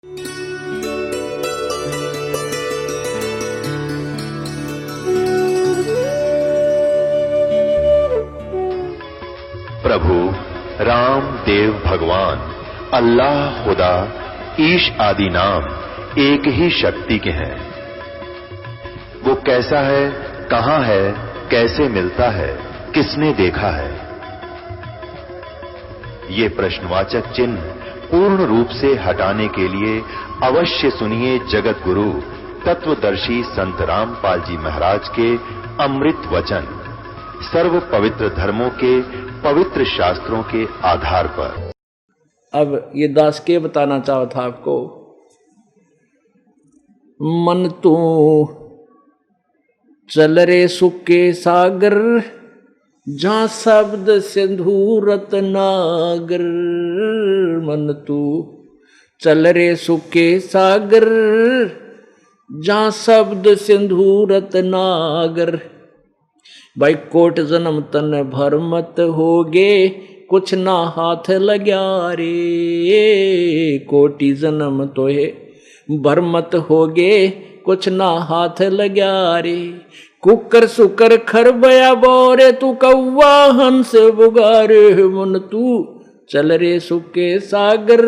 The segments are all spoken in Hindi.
प्रभु राम देव भगवान अल्लाह खुदा ईश आदि नाम एक ही शक्ति के हैं। वो कैसा है, कहां है, कैसे मिलता है, किसने देखा है? ये प्रश्नवाचक चिन्ह पूर्ण रूप से हटाने के लिए अवश्य सुनिए जगत गुरु तत्वदर्शी संत रामपाल जी महाराज के अमृत वचन, सर्व पवित्र धर्मों के पवित्र शास्त्रों के आधार पर। अब ये दास के बताना चाहा था आपको, मन तू चल रे सुख के सागर, जहां शब्द सिंधु रत्नागर। मन तू चल रे सुख के सागर, जहां शब्द सिंधु रत्नागर। भाई कोट जन्म तन भर मत होगे, कुछ ना हाथ लग्या रे। कोटि जन्म तो है भर मत होगे, कुछ ना हाथ लग्या रे। कुकर सुकर खर बया बोरे, तू कौवा हंस बुगारे। मन तू चल रे सुख के सागर,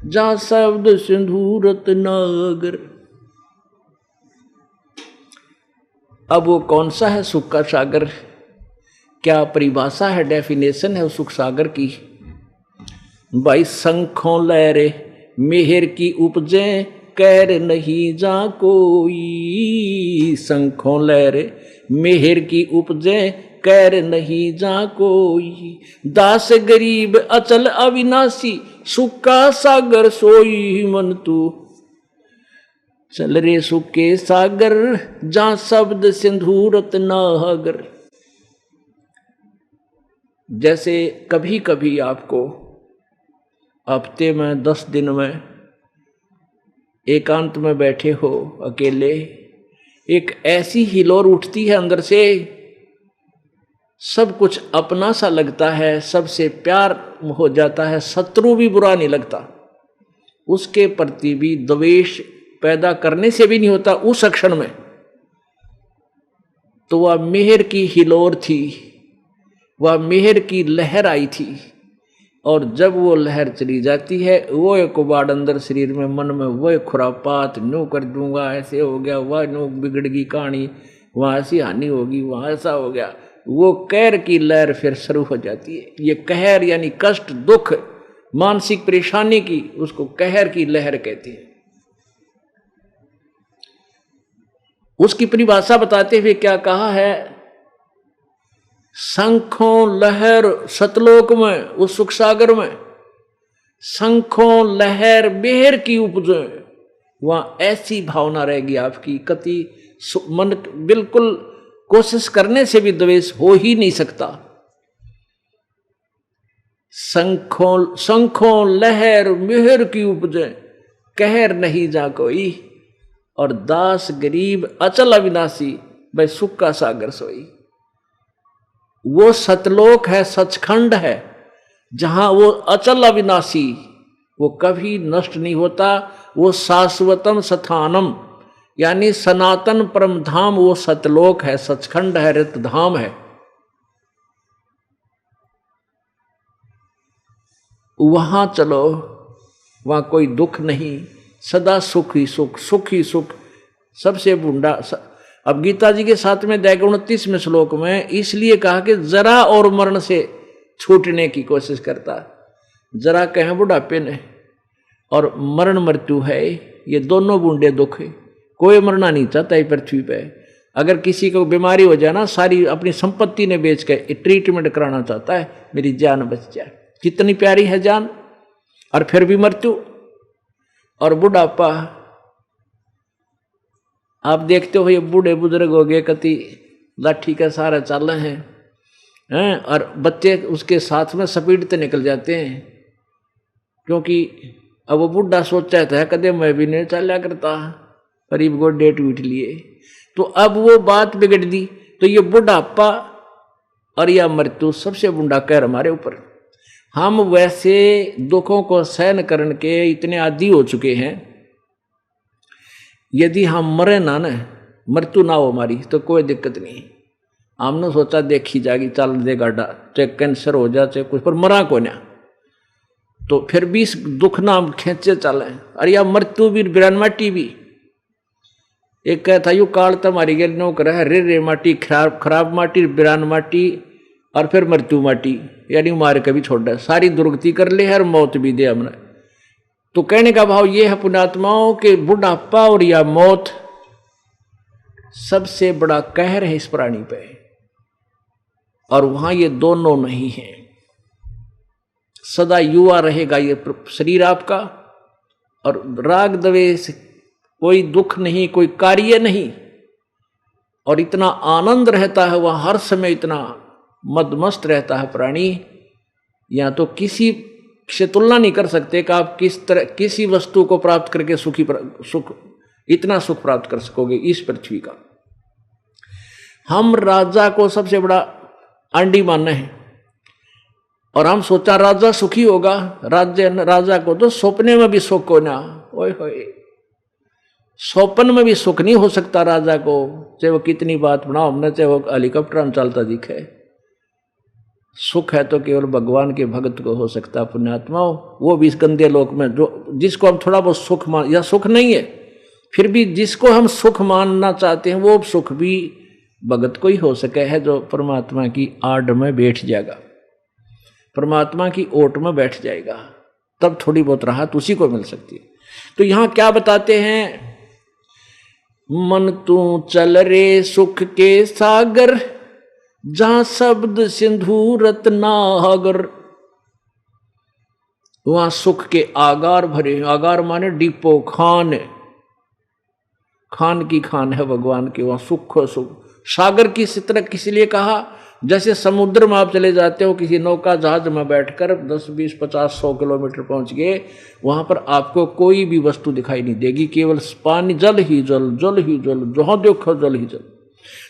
जहां शब्द सिंधु रत्नागर। अब वो कौन सा है सुख का सागर? क्या परिभाषा है, डेफिनेशन है उस सुख सागर की? भाई शंखों लहरे मेहर की उपजे, कैर नहीं जा कोई। शंखों लहरे मेहर की उपजे, कैर नहीं जा कोई। दास गरीब अचल अविनाशी, सुख का सागर सोई। मन तू चल रे सुख के सागर, जहां शब्द सिंधु रत्नागर। जैसे कभी कभी आपको हफ्ते में 10 दिन में एकांत में बैठे हो अकेले, एक ऐसी हिलोर उठती है अंदर से, सब कुछ अपना सा लगता है, सबसे प्यार हो जाता है, शत्रु भी बुरा नहीं लगता, उसके प्रति भी द्वेष पैदा करने से भी नहीं होता उस क्षण में। तो वह मेहर की हिलोर थी, वह मेहर की लहर आई थी, और जब वो लहर चली जाती है, वो एक बाड़ अंदर शरीर में, मन में वो खुरापात, नो कर दूंगा, ऐसे हो गया, वह नो बिगड़गी कहानी, वहां ऐसी हानि होगी, वहां ऐसा हो गया, वो कहर की लहर फिर शुरू हो जाती है। ये कहर यानी कष्ट, दुख, मानसिक परेशानी की, उसको कहर की लहर कहती है। उसकी परिभाषा बताते हुए क्या कहा है? शंखों लहर सतलोक में, उस सुख सागर में शंखों लहर बेहर की उपजे, वहां ऐसी भावना रहेगी आपकी, कति मन बिल्कुल कोशिश करने से भी द्वेष हो ही नहीं सकता। शंखों लहर मेहर की उपजे, कहर नहीं जा कोई। और दास गरीब अचल अविनाशी, भाई सुख का सागर सोई। वो सतलोक है, सचखंड है, जहां वो अचल अविनाशी, वो कभी नष्ट नहीं होता। वो शाश्वतम स्थानम यानी सनातन परम धाम, वो सतलोक है, सचखंड है, रित धाम है। वहां चलो, वहां कोई दुख नहीं, सदा सुख ही सुख, सुख ही सुख, सबसे बूंदा। अब गीता जी के 7वें अध्याय के 29वें श्लोक में इसलिए कहा कि जरा और मरण से छूटने की कोशिश करता। जरा कहें बुढ़ापे ने, और मरण मृत्यु है, ये दोनों बूंदे दुख है। कोई मरना नहीं चाहता है पृथ्वी पे। अगर किसी को बीमारी हो जाए ना, सारी अपनी संपत्ति ने बेच के ट्रीटमेंट कराना चाहता है, मेरी जान बच जाए। कितनी प्यारी है जान, और फिर भी मृत्यु और बुढ़ापा। आप देखते हो ये बूढ़े बुजुर्ग हो गए, कति लाठी का सहारा चल रहे हैं, और बच्चे उसके साथ में स्पीड से निकल जाते हैं, क्योंकि अब वो बुढ़ा सोचा था कदे मैं भी नहीं चला करता, करीब गोडे टूट लिए। तो अब वो बात बिगड़ दी। तो ये बुढ़ापा और यह मृत्यु सबसे बूढ़ा कहर हमारे ऊपर। हम वैसे दुखों को सहन करने के इतने आदी हो चुके हैं, यदि हम मरे ना मृत्यु ना हो हमारी तो कोई दिक्कत नहीं। हमने सोचा देखी जाएगी, चल दे गाड़ा, चाहे कैंसर हो जाए चाहे कुछ, पर मरा को ना, तो फिर भी इस दुख नाम खेचे चले। अरे या मृत्यु भी बिरान माटी भी एक कहता यू काल तुम्हारी गेल नौकर है, रे माटी खराब माटी, बिरान माटी और फिर मृत्यु माटी, यानी मार कभी छोड़ सारी दुर्गति कर ले और मौत भी दे हमने। तो कहने का भाव ये है पुण्यात्माओं के बुढ़ापा और या मौत सबसे बड़ा कहर है इस प्राणी पे, और वहां ये दोनों नहीं है। सदा युवा रहेगा ये शरीर आपका, और राग द्वेष कोई दुख नहीं, कोई कार्य नहीं, और इतना आनंद रहता है वह, हर समय इतना मदमस्त रहता है प्राणी, या तो किसी से तुलना नहीं कर सकते कि आप किस तरह किसी वस्तु को प्राप्त करके सुख इतना सुख प्राप्त कर सकोगे इस पृथ्वी का। हम राजा को सबसे बड़ा आंडी मानना है, और हम सोचा राजा सुखी होगा। राजा को तो सपने में भी सुख होना, ओए होए, स्वप्न में भी सुख नहीं हो सकता राजा को, चाहे वो कितनी बात बनाओ हमने, चाहे वो हेलीकॉप्टर में चलता दिखे। सुख है तो केवल भगवान के भक्त को हो सकता पुण्यात्माओं, वो भी इस गंदे लोक में, जो जिसको हम थोड़ा बहुत सुख मान, या सुख नहीं है फिर भी जिसको हम सुख मानना चाहते हैं वो सुख भी भगत को ही हो सके है, जो परमात्मा की आड़ में बैठ जाएगा, परमात्मा की ओट में बैठ जाएगा, तब थोड़ी बहुत राहत उसी को मिल सकती है। तो यहां क्या बताते हैं, मन तू चल रे सुख के सागर, जहां शब्द सिंधु रत्नागर। वहां सुख के आगार भरे, आगार माने डिपो, खान, खान की खान है भगवान के, वहां सुख सुख। सागर की तरह किसी लिए कहा, जैसे समुद्र में आप चले जाते हो किसी नौका जहाज में बैठकर 10, 20, 50, 100 किलोमीटर पहुंच गए, वहां पर आपको कोई भी वस्तु दिखाई नहीं देगी, केवल पानी, जल ही जल, जल ही जल, जहां देखो जल ही जल।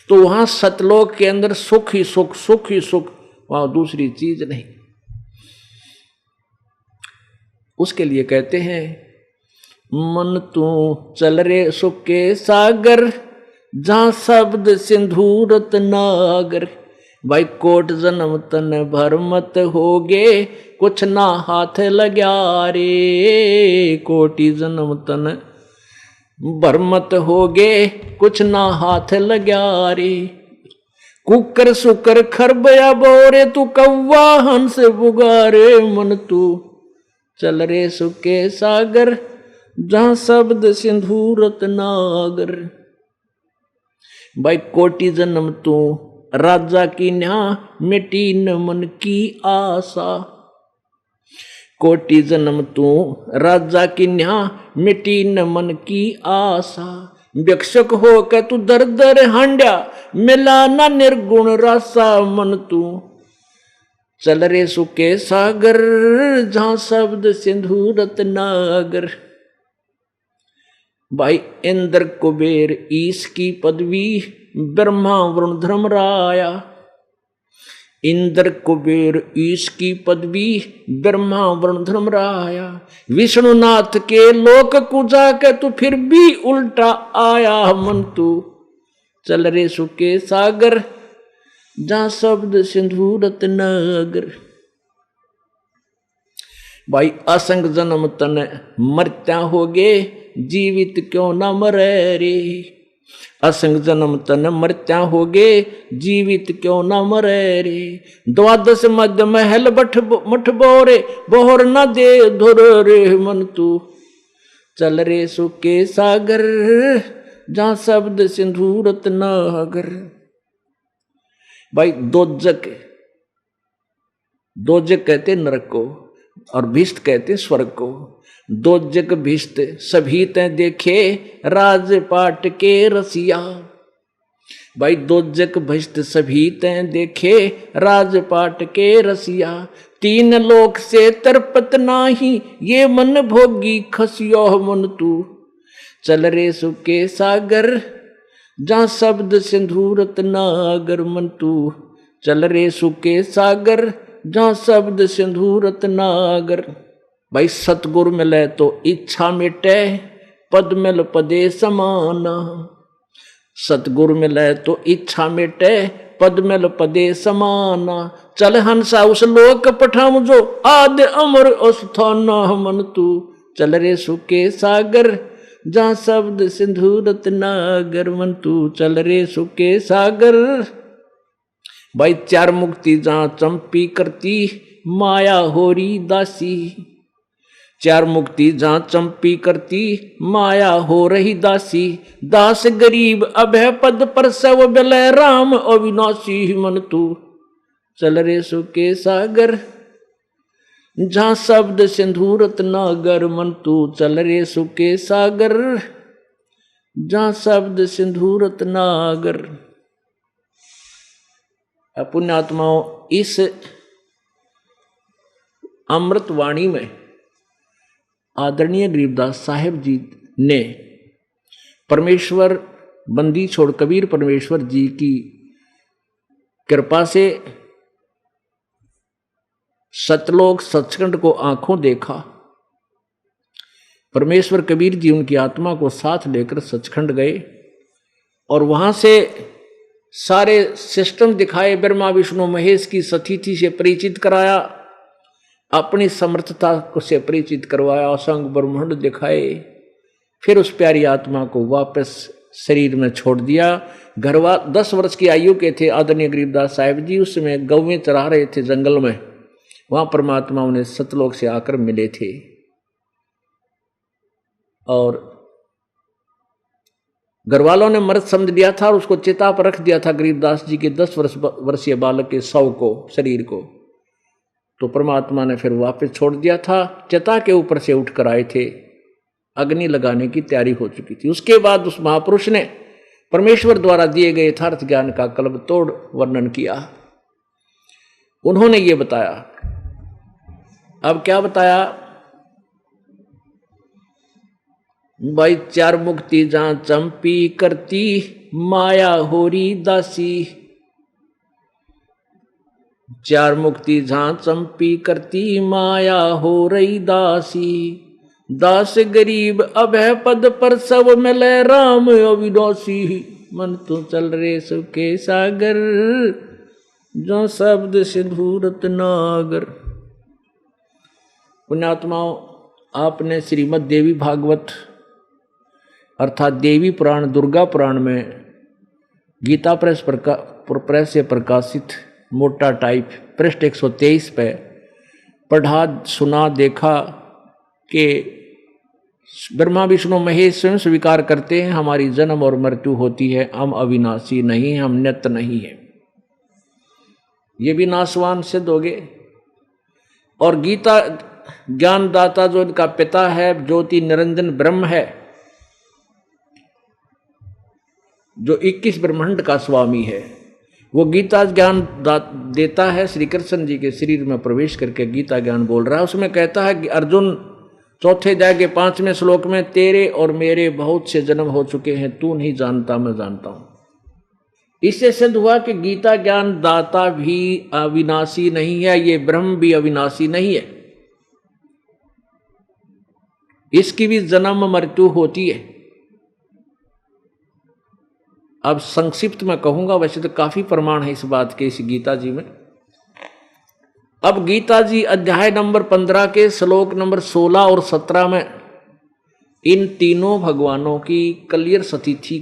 तो वहां सतलोक के अंदर सुख ही सुख, सुख ही सुख, वहां दूसरी चीज नहीं। उसके लिए कहते हैं, मन तू चल रे सुख के सागर, जहां शब्द सिंधु रत्नागर। भाई कोट जन्म तन भर मत होगे, कुछ ना हाथ लग्या रे। कोटि जन्म तन भर मत होगे, कुछ ना हाथ लग्या रे। कुकर सुकर खरबया बोरे, तू कौवा हंस बुगारे। मन तू चल रे सुके सागर, जहां शब्द सिंधु रत्नागर। भाई कोटि जन्म तू राजा की न्या, मिटी न मन की आशा। कोटि जन्म तू राजा की न्या, मिटी न मन की आशा। भिक्षुक हो के तू दर दर हांड्या, मिला ना निर्गुण रासा। मन तू चल रे सुके सागर, जहां शब्द सिंधु रत्नागर। भाई इंद्र कुबेर ईश की पदवी, ब्रह्मा वरुण धर्मराया। इंद्र कुबेर ईश की पदवी, ब्रह्मा वरुण धर्मराया। विष्णुनाथ के लोक को जाके तू फिर भी उल्टा आया। मन तू चल रे सुके सागर, जहां शब्द सिंधु रत्नागर। भाई असंग जन्म तन मरत्या होगे, जीवित क्यों न मरे रे। असंग जन्म तन मरत्या होगे, जीवित क्यों न मरे रे। द्वादश मध्य महल मठ बोरे, बोहर न दे धुर रे। मन तू चल रे सुके सागर, जहां शब्द सिंधु रत्नागर। भाई दोजक, दोजक कहते नरक को, और भिष्ट कहते स्वर्ग को। दोजक भिष्ट सभी ते देखे, राजपाट के रसिया। भाई दोजक भिष्ट सभी ते देखे, राजपाट के रसिया। तीन लोक से तरपत नाही, ये मन भोगी खसियो। मन तू चल रे सुके सागर, जहां शब्द सिंधु रत्नागर। मन तू चल रे सुके सागर, जहाँ शब्द सिंधु रत्नागर। भाई सतगुरु मिले तो इच्छा मिटे, पद मिल पदे समाना। सतगुरु मिले तो इच्छा मिटे, पद मिल पदे समाना। चल हंसा उस लोक पठाऊं जो आद्य अमर अस्थाना। मन तू चल रे सुके सागर, जहाँ शब्द सिंधु रत्नागर। मन तू चल रे सुके सागर। भाई चार मुक्ति जहाँ चंपी करती, माया होरी दासी। चार मुक्ति जहाँ चंपी करती, माया हो रही दासी। दास गरीब अभय पद पर सब बिलय, राम अविनाशी। मन तू चल रे सुके सागर, जहाँ शब्द सिंधु रत्नागर। मन तू चल रे सुके सागर, जहाँ शब्द सिंधु रत्नागर। पुण्यात्माओं, इस अमृत वाणी में आदरणीय गरीबदास साहेब जी ने परमेश्वर बंदी छोड़ कबीर परमेश्वर जी की कृपा से सतलोक सचखंड को आंखों देखा। परमेश्वर कबीर जी उनकी आत्मा को साथ लेकर सचखंड गए और वहां से सारे सिस्टम दिखाए, ब्रह्मा विष्णु महेश की सतिथि से परिचित कराया, अपनी समर्थता को से परिचित करवाया, असंग ब्रह्मांड दिखाए। फिर उस प्यारी आत्मा को वापस शरीर में छोड़ दिया। घरवा 10 वर्ष की आयु के थे आदरणीय गरीबदास साहिब जी। उस समय गौवें चरा रहे थे जंगल में, वहां परमात्मा उन्हें सतलोक से आकर मिले थे और घरवालों ने मृत समझ लिया था और उसको चिता पर रख दिया था गरीबदास जी के 10 वर्षीय बालक के शव को, शरीर को। तो परमात्मा ने फिर वापस छोड़ दिया था। चिता के ऊपर से उठकर आए थे, अग्नि लगाने की तैयारी हो चुकी थी। उसके बाद उस महापुरुष ने परमेश्वर द्वारा दिए गए यथार्थ ज्ञान का कल्प तोड़ वर्णन किया। उन्होंने ये बताया, अब क्या बताया भाई, चार मुक्ति जहां चंपी करती, माया होरी दासी। चार मुक्ति जहां चंपी करती, माया हो रही दासी। दास गरीब अभय पद पर सब मिले, राम अविनाशी। मन तो चल रे सुके सागर, जो शब्द सिंधु रत्नागर। पुण्यात्माओं, आपने श्रीमद् देवी भागवत अर्थात देवी पुराण, दुर्गा पुराण में गीता प्रेस से प्रकाशित मोटा टाइप पृष्ठ 123 पे पढ़ा, सुना, देखा कि ब्रह्मा विष्णु महेश स्वयं स्वीकार करते हैं हमारी जन्म और मृत्यु होती है, हम अविनाशी नहीं, हम नित्य नहीं है। ये भी नाशवान सिद्ध हो गए। और गीता ज्ञानदाता जो इनका पिता है, ज्योति निरंजन ब्रह्म है, जो 21 ब्रह्मांड का स्वामी है, वो गीता ज्ञान देता है। श्री कृष्ण जी के शरीर में प्रवेश करके गीता ज्ञान बोल रहा है। उसमें कहता है कि अर्जुन, चौथे अध्याय के 5वें श्लोक में, तेरे और मेरे बहुत से जन्म हो चुके हैं, तू नहीं जानता, मैं जानता हूं। इससे सिद्ध हुआ कि गीता ज्ञान दाता भी अविनाशी नहीं है, ये ब्रह्म भी अविनाशी नहीं है, इसकी भी जन्म मृत्यु होती है। अब संक्षिप्त में कहूंगा, वैसे तो काफी प्रमाण है इस बात के इस गीता जी में। अब गीता जी अध्याय नंबर 15 के श्लोक नंबर 16 और 17 में इन तीनों भगवानों की क्लियर सतिथि,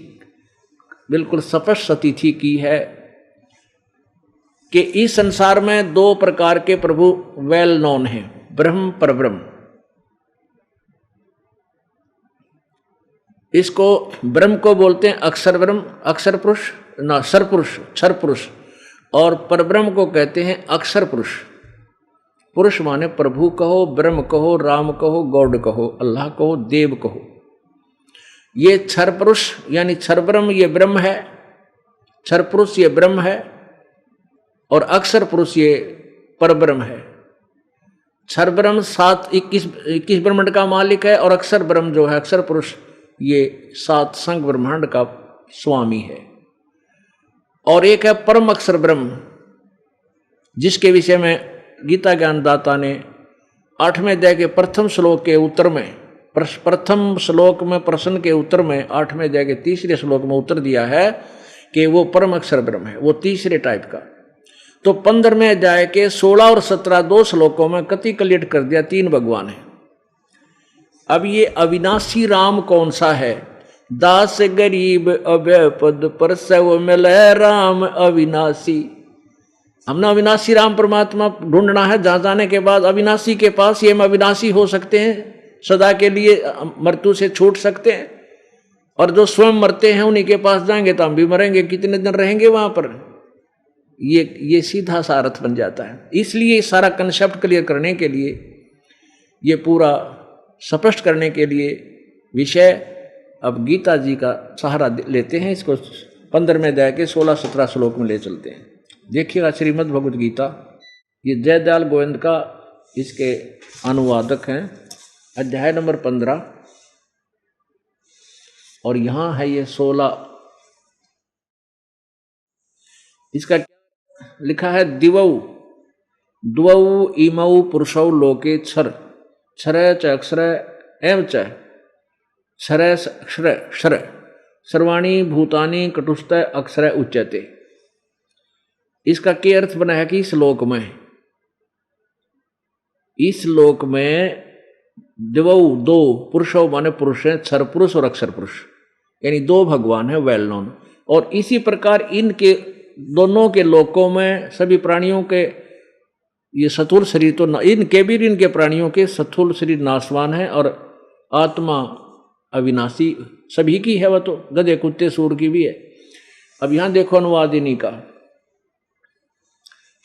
बिल्कुल स्पष्ट सतिथि की है कि इस संसार में 2 प्रकार के प्रभु वेल नोन हैं, ब्रह्म परब्रह्म। इसको ब्रह्म को बोलते हैं अक्षर ब्रह्म, अक्षर पुरुष ना सर पुरुष, क्षर पुरुष, और परब्रह्म को कहते हैं अक्षर पुरुष। पुरुष माने प्रभु कहो, ब्रह्म कहो, राम कहो, गॉड कहो, अल्लाह कहो, देव कहो। ये क्षर पुरुष यानी क्षर ब्रह्म ये ब्रह्म है, क्षर पुरुष ये ब्रह्म है, और अक्षर पुरुष ये परब्रह्म है। क्षर ब्रह्म 21 ब्रह्मांड का मालिक है, और अक्षर ब्रह्म जो है, अक्षर पुरुष, ये 7 संग ब्रह्मांड का स्वामी है। और एक है परम अक्षर ब्रह्म, जिसके विषय में गीता ज्ञानदाता ने 8वें अध्याय के प्रथम श्लोक के उत्तर में, प्रथम श्लोक में प्रश्न के उत्तर में 8वें अध्याय के तीसरे श्लोक में उत्तर दिया है कि वो परम अक्षर ब्रह्म है, वो तीसरे टाइप का। तो 15वें अध्याय के 16 और 17 दो श्लोकों में कति कलिट कर दिया 3 भगवान है। अब ये अविनाशी राम कौन सा है? दास गरीब अभय पद पर सब मिले राम अविनाशी। हमने अविनाशी राम परमात्मा ढूंढना है, जहां जाने के बाद अविनाशी के पास ये हम अविनाशी हो सकते हैं, सदा के लिए मृत्यु से छूट सकते हैं। और जो स्वयं मरते हैं उन्हीं के पास जाएंगे तो हम भी मरेंगे, कितने दिन रहेंगे वहां पर। ये सीधा सा अर्थ बन जाता है। इसलिए सारा कंसेप्ट क्लियर करने के लिए, ये पूरा स्पष्ट करने के लिए विषय अब गीता जी का सहारा लेते हैं। इसको 15वें अध्याय के 16-17 श्लोक में ले चलते हैं। देखिएगा श्रीमद् भगवद गीता, ये जयदयाल गोविंद का इसके अनुवादक हैं, अध्याय नंबर 15 और यहाँ है ये 16। इसका लिखा है दिवौ द्वौ इमौ पुरुषौ लोके क्षर क्षर च अक्षर एवं च क्षर अक्षर क्षर सर्वाणी भूतानि कटुस्थ अक्षर उच्यते। इसका क्या अर्थ बना है कि इस लोक में दिवौ दो पुरुषों माने पुरुष हैं, क्षर पुरुष और अक्षर पुरुष, यानी 2 भगवान है वेल नोन। और इसी प्रकार इनके दोनों के लोकों में सभी प्राणियों के ये स्थूल शरीर तो इनके भी इनके प्राणियों के स्थूल शरीर नाशवान है और आत्मा अविनाशी सभी की है, वह तो गधे कुत्ते सूर की भी है। अब यहां देखो अनुवाद इन्हीं का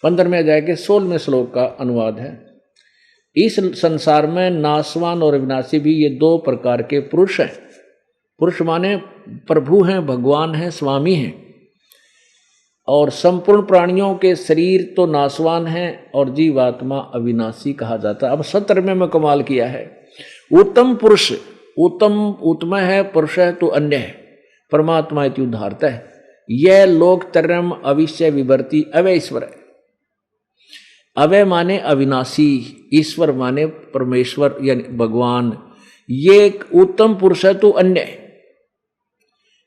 15वें अध्याय के 16वें श्लोक का अनुवाद है। इस संसार में नाशवान और अविनाशी भी ये 2 प्रकार के पुरुष हैं। पुरुष माने प्रभु हैं, भगवान हैं, स्वामी हैं। और संपूर्ण प्राणियों के शरीर तो नाशवान हैं और जीवात्मा अविनाशी कहा जाता है। अब 17वें में कमाल किया है, उत्तम पुरुष, उत्तम है, पुरुष है तो अन्य है, परमात्मा इति उद्धारता है। यह लोक तरम अविश्य विवर्ती अवय ईश्वर है। अवय माने अविनाशी, ईश्वर माने परमेश्वर यानी भगवान। ये उत्तम पुरुष है तो अन्य है।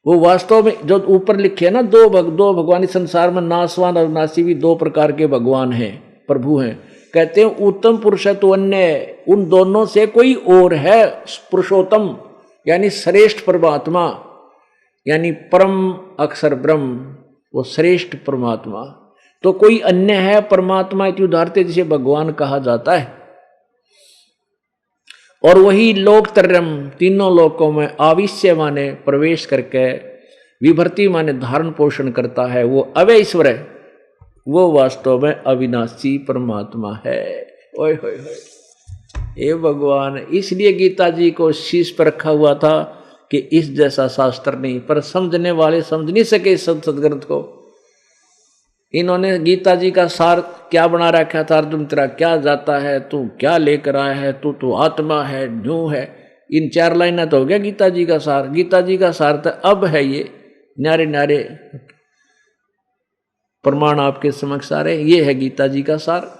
वो वास्तव में जो ऊपर लिखे है ना, दो भगवान इस संसार में नाशवान और अविनाशी भी 2 प्रकार के भगवान हैं, प्रभु हैं। कहते हैं उत्तम पुरुष है तो अन्य है, उन दोनों से कोई और है पुरुषोत्तम यानी श्रेष्ठ परमात्मा, यानी परम अक्षर ब्रह्म, वो श्रेष्ठ परमात्मा। तो कोई अन्य है परमात्मा इति उदाहरते, जिसे भगवान कहा जाता है। और वही लोकत्रयम, 3 लोकों में आविश्य माने प्रवेश करके, विभर्ति माने धारण पोषण करता है, वो अवय ईश्वर है, वो वास्तव में अविनाशी परमात्मा है। ओए होए होए, हे भगवान। इसलिए गीता जी को शीश पर रखा हुआ था कि इस जैसा शास्त्र नहीं, पर समझने वाले समझ नहीं सके इस सदग्रंथ को। इन्होंने गीता जी का सार क्या बना रखा था, अर्जुन तेरा क्या जाता है, तू क्या लेकर आया है, तू तो आत्मा है, न्यू है। इन 4 लाइनें तो हो गया गीता जी का सार। गीता जी का सार तो अब है ये न्यारे न्यारे प्रमाण आपके समक्ष आ रहे, ये है गीता जी का सार।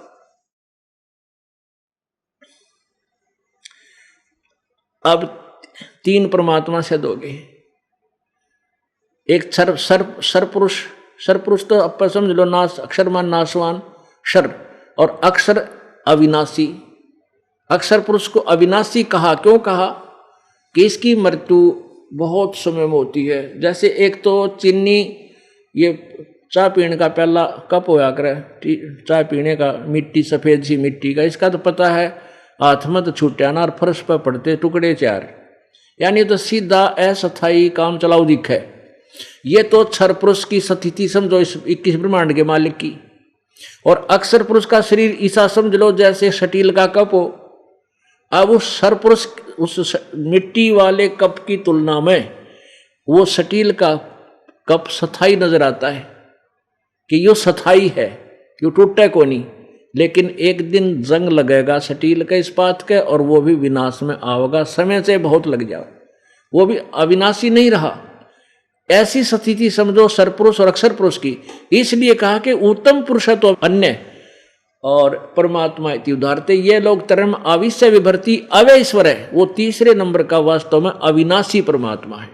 अब 3 परमात्मा से दोगे, एक सर पुरुष तो अब समझ लो, नाश अक्षर मान नाशवान शर, और अक्षर अविनाशी। अक्षर पुरुष को अविनाशी कहा, क्यों कहा कि इसकी मृत्यु बहुत समय में होती है। जैसे एक तो चीनी, ये चाय पीने का पहला कप होया करे, चाय पीने का मिट्टी, सफेद सी मिट्टी का, इसका तो पता है हाथ में तो छूटा ना, और फर्श पर पड़ते टुकड़े 4, यानी तो सीधा अस्थायी काम चलाऊ दिख है। ये तो क्षर पुरुष की स्थिति समझो इस 21 ब्रह्मांड के मालिक की। और अक्षर पुरुष का शरीर ऐसा समझ लो जैसे स्टील का कप हो। अब उस क्षर पुरुष उस मिट्टी वाले कप की तुलना में वो स्टील का कप स्थायी नजर आता है कि यो स्थायी है, यो टूटे को नहीं। लेकिन एक दिन जंग लगेगा स्टील के इस्पात के, और वो भी विनाश में आवेगा, समय से बहुत लग जाओ, वो भी अविनाशी नहीं रहा। ऐसी स्थिति समझो सरपुरुष और अक्षर पुरुष की। इसलिए कहा कि उत्तम पुरुष है तो अन्य, और परमात्मा इति उदारते। ये लोग धर्म आविश्य विभर्ति अवैश्वर है, वो तीसरे नंबर का वास्तव में अविनाशी परमात्मा है।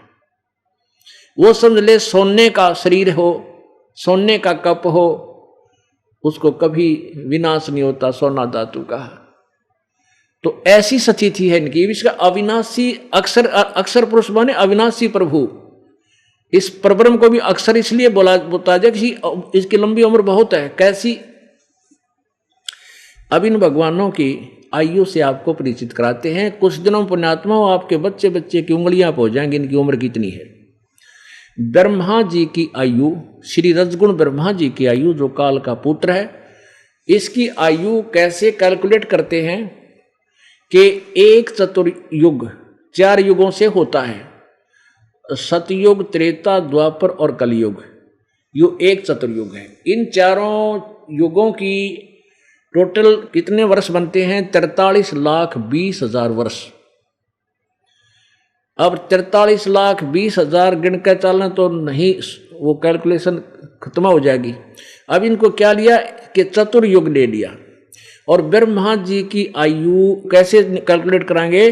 वो समझ ले सोने का शरीर हो, सोने का कप हो, उसको कभी विनाश नहीं होता, सोना धातु का। तो ऐसी स्थिति है इनकी। इसका अविनाशी अक्षर पुरुष माने अविनाशी प्रभु। इस परब्रह्म को भी अक्षर इसलिए बोलता है कि इसकी लंबी उम्र बहुत है। कैसी? अब इन भगवानों की आयु से आपको परिचित कराते हैं। कुछ दिनों पुण्यात्मा आपके बच्चे बच्चे की उंगलियां पहुंच जाएंगी इनकी उम्र कितनी है। ब्रह्मा जी की आयु, श्री रजगुण ब्रह्मा जी की आयु जो काल का पुत्र है, इसकी आयु कैसे कैलकुलेट करते हैं कि एक चतुर्युग 4 युगों से होता है। सतयुग, त्रेता, द्वापर और कलयुग, यो एक चतुर्युग है। इन चारों युगों की टोटल कितने वर्ष बनते हैं? 43,20,000 वर्ष। अब 43,20,000 गिन कर चलना तो नहीं, वो कैलकुलेशन खत्म हो जाएगी। अब इनको क्या लिया कि चतुर्युग ले लिया। और ब्रह्मा जी की आयु कैसे कैलकुलेट कराएंगे?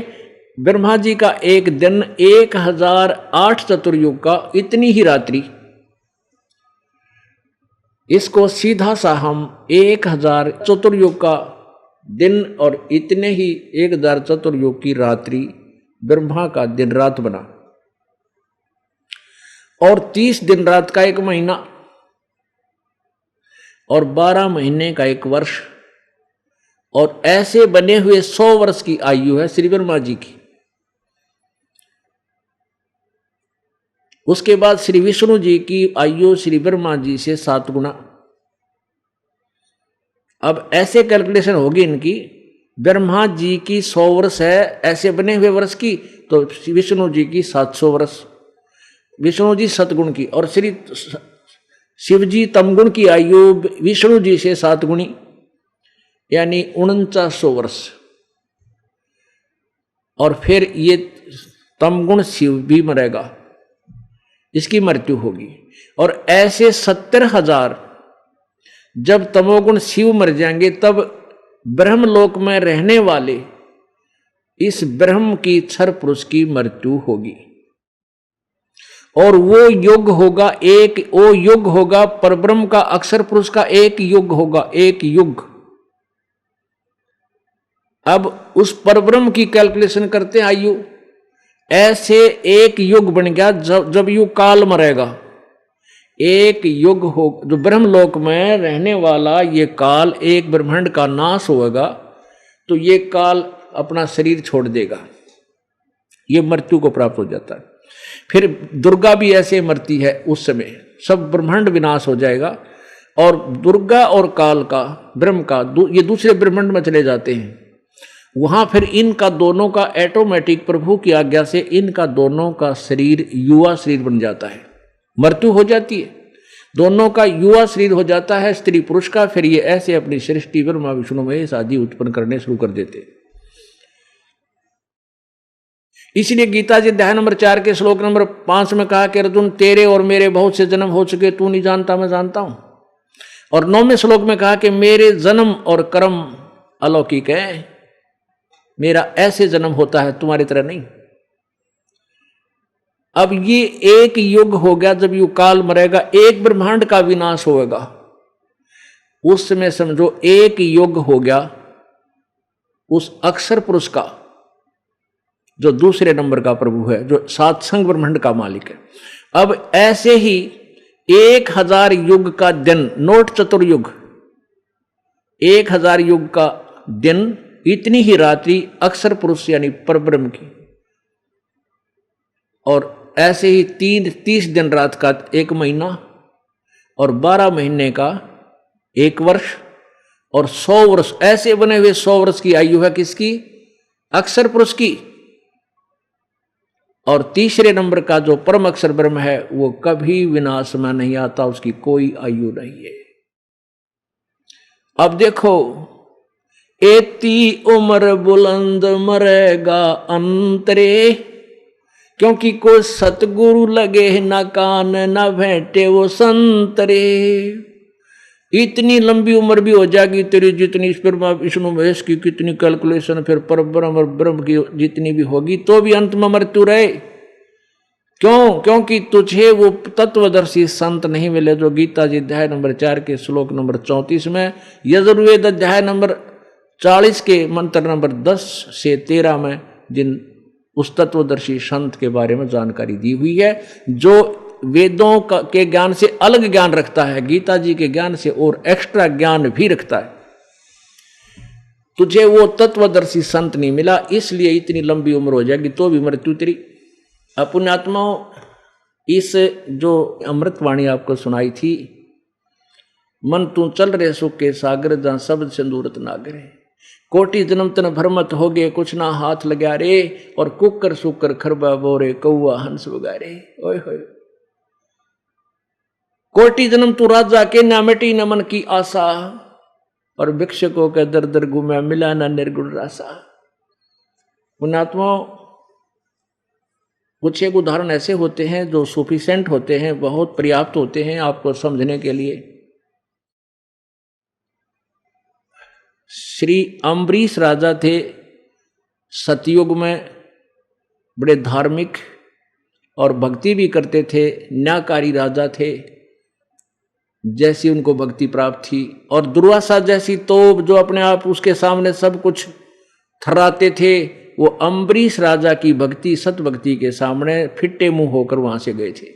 ब्रह्मा जी का एक दिन 1008 चतुर्युग का, इतनी ही रात्रि। इसको सीधा सा हम 1000 चतुर्युग का दिन और इतने ही 1000 चतुर्युग की रात्रि, ब्रह्मा का दिन रात बना। और 30 दिन रात का 1 महीना और 12 महीने का 1 वर्ष। और ऐसे बने हुए 100 वर्ष की आयु है श्री ब्रह्मा जी की। उसके बाद श्री विष्णु जी की आयु श्री ब्रह्मा जी से 7 गुना। अब ऐसे कैलकुलेशन होगी इनकी। ब्रह्मा जी की 100 वर्ष है ऐसे बने हुए वर्ष की, तो विष्णु जी की 700 वर्ष, विष्णु जी सतगुण की। और श्री शिव जी तमगुण की आयु विष्णु जी से 7 गुणी, यानी 4900 वर्ष। और फिर ये तमगुण शिव भी मरेगा, इसकी मृत्यु होगी। और ऐसे 70,000 जब तमोगुण शिव मर जाएंगे, तब ब्रह्मलोक में रहने वाले इस ब्रह्म की क्षर पुरुष की मृत्यु होगी। और वो युग होगा वो युग होगा परब्रह्म का, अक्षर पुरुष का एक युग होगा, एक युग। अब उस परब्रह्म की कैलकुलेशन करते हैं आयु। ऐसे एक युग बन गया जब युग काल मरेगा। एक युग हो जो ब्रह्मलोक में रहने वाला ये काल, एक ब्रह्मांड का नाश होगा, तो ये काल अपना शरीर छोड़ देगा, ये मृत्यु को प्राप्त हो जाता है। फिर दुर्गा भी ऐसे मरती है, उस समय सब ब्रह्मांड विनाश हो जाएगा। और दुर्गा और काल का, ब्रह्म का, ये दूसरे ब्रह्मांड में चले जाते हैं। वहां फिर इनका दोनों का ऑटोमेटिक प्रभु की आज्ञा से इनका दोनों का शरीर युवा शरीर बन जाता है। मृत्यु हो जाती है, दोनों का युवा शरीर हो जाता है, स्त्री पुरुष का। फिर ये ऐसे अपनी सृष्टि ब्रह्मा विष्णु महेश आदि उत्पन्न करने शुरू कर देते। इसलिए गीता जी अध्याय नंबर 4 के श्लोक नंबर 5 में कहा कि अर्जुन, तेरे और मेरे बहुत से जन्म हो चुके, तू नहीं जानता, मैं जानता हूं। और 9वें श्लोक में कहा कि मेरे जन्म और कर्म अलौकिक है, मेरा ऐसे जन्म होता है, तुम्हारी तरह नहीं। अब ये एक युग हो गया, जब युग काल मरेगा, एक ब्रह्मांड का विनाश होगा, उस समय समझो एक युग हो गया उस अक्षर पुरुष का, जो दूसरे नंबर का प्रभु है, जो सातसंग ब्रह्मांड का मालिक है। अब ऐसे ही 1000 युग का दिन, नोट चतुर्युग, 1000 युग का दिन, इतनी ही रात्रि अक्षर पुरुष यानी परब्रह्म की। और ऐसे ही 30 दिन रात का 1 महीना और 12 महीने का 1 वर्ष और 100 वर्ष, ऐसे बने हुए 100 वर्ष की आयु है किसकी? अक्षर पुरुष की। और तीसरे नंबर का जो परम अक्षर ब्रह्म है, वो कभी विनाश में नहीं आता, उसकी कोई आयु नहीं है। अब देखो, एती उम्र बुलंद मरेगा अंतरे, क्योंकि कोई सतगुरु लगे न कान, न भेंटे वो संतरे। इतनी लंबी उम्र भी हो जाएगी तेरी, जितनी इस पर विष्णु महेश की कितनी कैलकुलेशन, फिर पर ब्रह्म और ब्रह्म की जितनी भी होगी, तो भी अंत में मृत्यु रहे। क्यों? क्योंकि तुझे वो तत्वदर्शी संत नहीं मिले जो गीता जी अध्याय नंबर 4 के श्लोक नंबर 34 में, यजुर्वेद अध्याय नंबर 40 के मंत्र नंबर 10 से 13 में जिन उस तत्वदर्शी संत के बारे में जानकारी दी हुई है, जो वेदों के ज्ञान से अलग ज्ञान रखता है, गीता जी के ज्ञान से और एक्स्ट्रा ज्ञान भी रखता है। तुझे वो तत्वदर्शी संत नहीं मिला, इसलिए इतनी लंबी उम्र हो जाएगी तो भी मृत्यु तेरी। पुण्यात्माओं, इस जो अमृतवाणी आपको सुनाई थी, मन तू चल रे सुख के सागर जहां शब्द सिंदूरत नागरे, कोटि जन्म तन भरमत हो गए कुछ ना हाथ लगा रे, और कुकर सुकर खरबा बोरे कौआ हंस बगारे। ओए होए, कोटि जन्म तू राजा के ना मिटी न मन की आशा, और भिक्षकों के दर दर घूमे मिला ना निर्गुण रासा। पुण्यात्माओं, कुछ एक उदाहरण ऐसे होते हैं जो सफिशिएंट होते हैं, बहुत पर्याप्त होते हैं आपको समझने के लिए। श्री अम्बरीश राजा थे, सतयुग में बड़े धार्मिक और भक्ति भी करते थे, न्यायकारी राजा थे, जैसी उनको भक्ति प्राप्त थी। और दुर्वासा जैसी तोप जो अपने आप उसके सामने सब कुछ थर्राते थे, वो अम्बरीश राजा की भक्ति सत भक्ति के सामने फिट्टे मुंह होकर वहां से गए थे।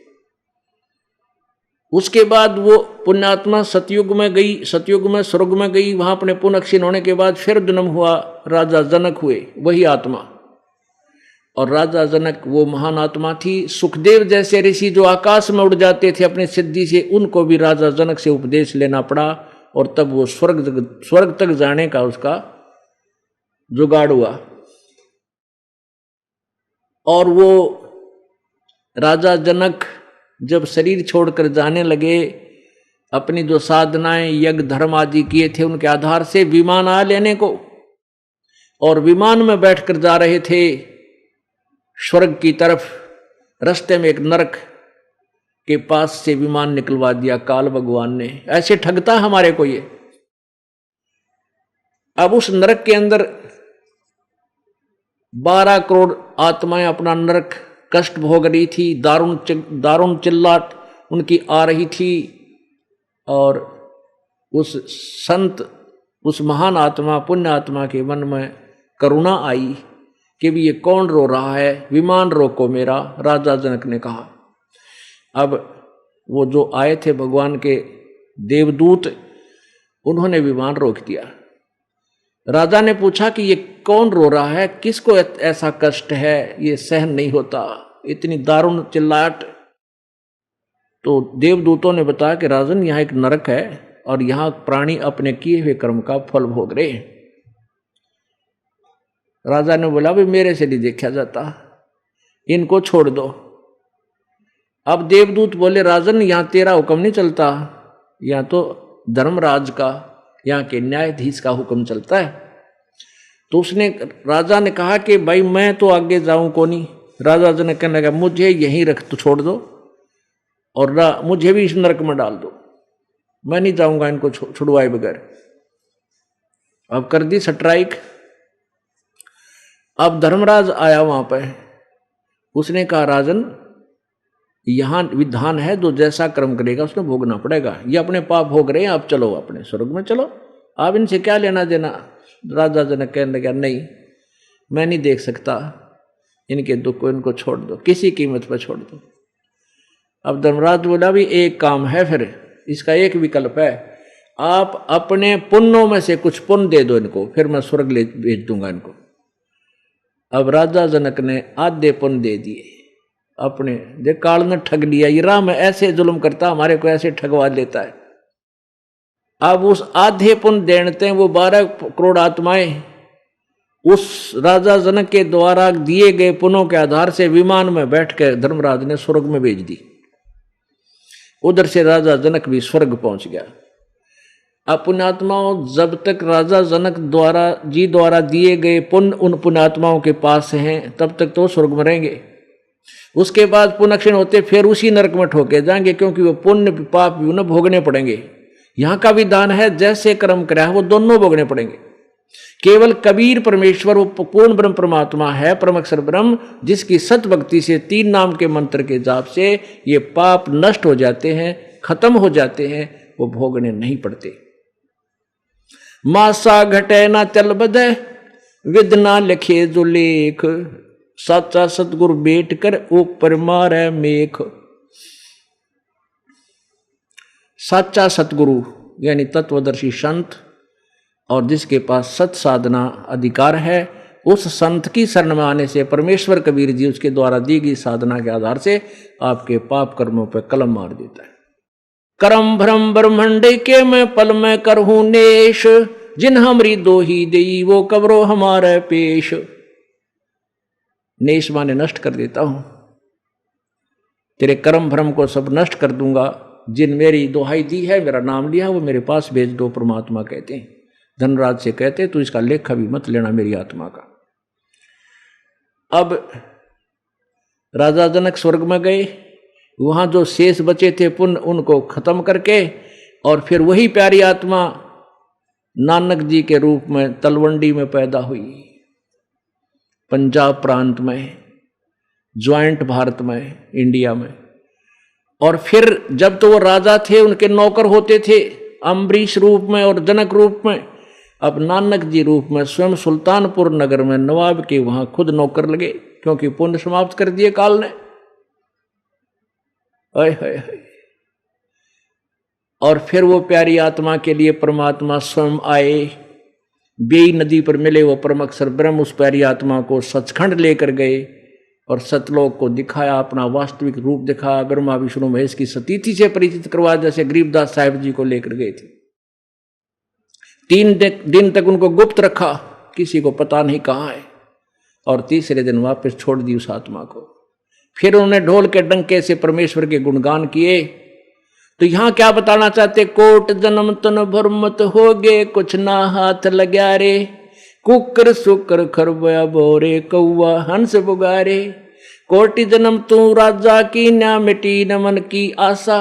उसके बाद वो पुण्यात्मा सतयुग में गई, सतयुग में स्वर्ग में गई, वहां अपने पुण्य क्षीण होने के बाद फिर जन्म हुआ, राजा जनक हुए, वही आत्मा। और राजा जनक वो महान आत्मा थी। सुखदेव जैसे ऋषि जो आकाश में उड़ जाते थे अपनी सिद्धि से, उनको भी राजा जनक से उपदेश लेना पड़ा, और तब वो स्वर्ग तक जाने का उसका जुगाड़ हुआ। और वो राजा जनक जब शरीर छोड़कर जाने लगे, अपनी जो साधनाएं यज्ञ धर्म आदि किए थे उनके आधार से विमान आ लेने को, और विमान में बैठकर जा रहे थे स्वर्ग की तरफ। रास्ते में एक नरक के पास से विमान निकलवा दिया काल भगवान ने। ऐसे ठगता हमारे को ये। अब उस नरक के अंदर 12 करोड़ आत्माएं अपना नरक कष्ट भोग रही थी, दारुण चिल्लाट उनकी आ रही थी। और उस संत, उस महान आत्मा, पुण्य आत्मा के मन में करुणा आई कि भी ये कौन रो रहा है, विमान रोको मेरा, राजा जनक ने कहा। अब वो जो आए थे भगवान के देवदूत, उन्होंने विमान रोक दिया। राजा ने पूछा कि ये कौन रो रहा है, किसको ऐसा कष्ट है, ये सहन नहीं होता, इतनी दारुण चिल्लाहट। तो देवदूतों ने बताया कि राजन, यहाँ एक नरक है और यहाँ प्राणी अपने किए हुए कर्म का फल भोग रहे हैं। राजा ने बोला, भाई मेरे से नहीं देखा जाता, इनको छोड़ दो। अब देवदूत बोले, राजन यहाँ तेरा हुक्म नहीं चलता, यहाँ तो धर्मराज का, यहाँ के न्यायाधीश का हुक्म चलता है। तो राजा ने कहा कि भाई मैं तो आगे जाऊं को नहीं। राजा जी ने कहने लगा, मुझे यहीं रख, तो छोड़ दो, और मुझे भी इस नरक में डाल दो, मैं नहीं जाऊंगा इनको छुड़वाए बगैर। अब कर दी स्ट्राइक। अब धर्मराज आया वहां पर, उसने कहा, राजन यहां विधान है, जो जैसा कर्म करेगा उसने भोगना पड़ेगा, ये अपने पाप भोग रहे हैं, आप चलो अपने स्वर्ग में चलो, आप इनसे क्या लेना देना। राजा जनक कहने लगा, नहीं मैं नहीं देख सकता इनके दुख को, इनको छोड़ दो, किसी कीमत पर छोड़ दो। अब धर्मराज बोला, भी एक काम है, फिर इसका एक विकल्प है, आप अपने पुण्यों में से कुछ पुण्य दे दो इनको, फिर मैं स्वर्ग ले भेज दूंगा इनको। अब राजा जनक ने आधे पुण्य दे दिए अपने। देख काल ने ठग लिया, ये राम ऐसे जुल्म करता, हमारे को ऐसे ठगवा लेता है। अब उस आधे पुण्य देते हैं वो 12 करोड़ आत्माएं उस राजा जनक के द्वारा दिए गए पुण्यों के आधार से विमान में बैठकर धर्मराज ने स्वर्ग में भेज दी। उधर से राजा जनक भी स्वर्ग पहुंच गया। अब पुण्यात्माओं, जब तक राजा जनक द्वारा दिए गए पुण्य उन पुण्यात्माओं के पास हैं, तब तक तो स्वर्ग में रहेंगे। उसके बाद पुण्य क्षीण होते फिर उसी नरक में ठोके जाएंगे, क्योंकि वो पुण्य पाप भी उन्हें भोगने पड़ेंगे। यहां का विधान है जैसे कर्म कराया वो दोनों भोगने पड़ेंगे। केवल कबीर परमेश्वर वो पूर्ण ब्रह्म परमात्मा है, परम अक्षर ब्रह्म, जिसकी सत भक्ति से 3 नाम के मंत्र के जाप से ये पाप नष्ट हो जाते हैं, खत्म हो जाते हैं, वो भोगने नहीं पड़ते। मासा घटे ना चल बधे, विद ना लिखे जो लेख, साचा सतगुरु बेट कर ऊपर मारे मेख। साचा सतगुरु यानी तत्वदर्शी संत और जिसके पास सत साधना अधिकार है, उस संत की शरण में आने से परमेश्वर कबीर जी उसके द्वारा दी गई साधना के आधार से आपके पाप कर्मों पर कलम मार देता है। करम भ्रम ब्रह्मंड के मैं पल में करहूं नेश, जिन हमरी दो ही देई वो कब्रो हमारे पेश। नेश माने नष्ट कर देता हूं, तेरे कर्म भ्रम को सब नष्ट कर दूंगा। जिन मेरी दोहाई दी है, मेरा नाम लिया, वो मेरे पास भेज दो। परमात्मा कहते हैं, धनराज से कहते तू इसका लेखा भी मत लेना मेरी आत्मा का। अब राजा जनक स्वर्ग में गए, वहां जो शेष बचे थे पुण्य उनको खत्म करके, और फिर वही प्यारी आत्मा नानक जी के रूप में तलवंडी में पैदा हुई, पंजाब प्रांत में, ज्वाइंट भारत में, इंडिया में। और फिर जब तो वो राजा थे, उनके नौकर होते थे अम्बरीश रूप में और जनक रूप में, अब नानक जी रूप में स्वयं सुल्तानपुर नगर में नवाब के वहां खुद नौकर लगे, क्योंकि पुण्य समाप्त कर दिए काल ने। और फिर वो प्यारी आत्मा के लिए परमात्मा स्वयं आए, बेई नदी पर मिले वो परम अक्षर ब्रह्म उस प्यारी आत्मा को सचखंड लेकर गए और सतलोक को दिखाया, अपना वास्तविक रूप दिखाया, ब्रह्मा विष्णु महेश की सतीथि से परिचित करवा, जैसे गरीबदास साहिब जी को लेकर गए थे। 3 दिन तक उनको गुप्त रखा, किसी को पता नहीं कहाँ है, और तीसरे दिन वापस छोड़ दी उस आत्मा को। फिर उन्होंने ढोल के डंके से परमेश्वर के गुणगान किए। तो यहां क्या बताना चाहते, कोट जन्म तन भरमत हो गे, कुछ ना हाथ लग्या रे, कुकर सुकर खरबया बोरे, कौआ हंस बुगारे। कोटि जन्म तू राजा की, ना मिटी न मन की आशा,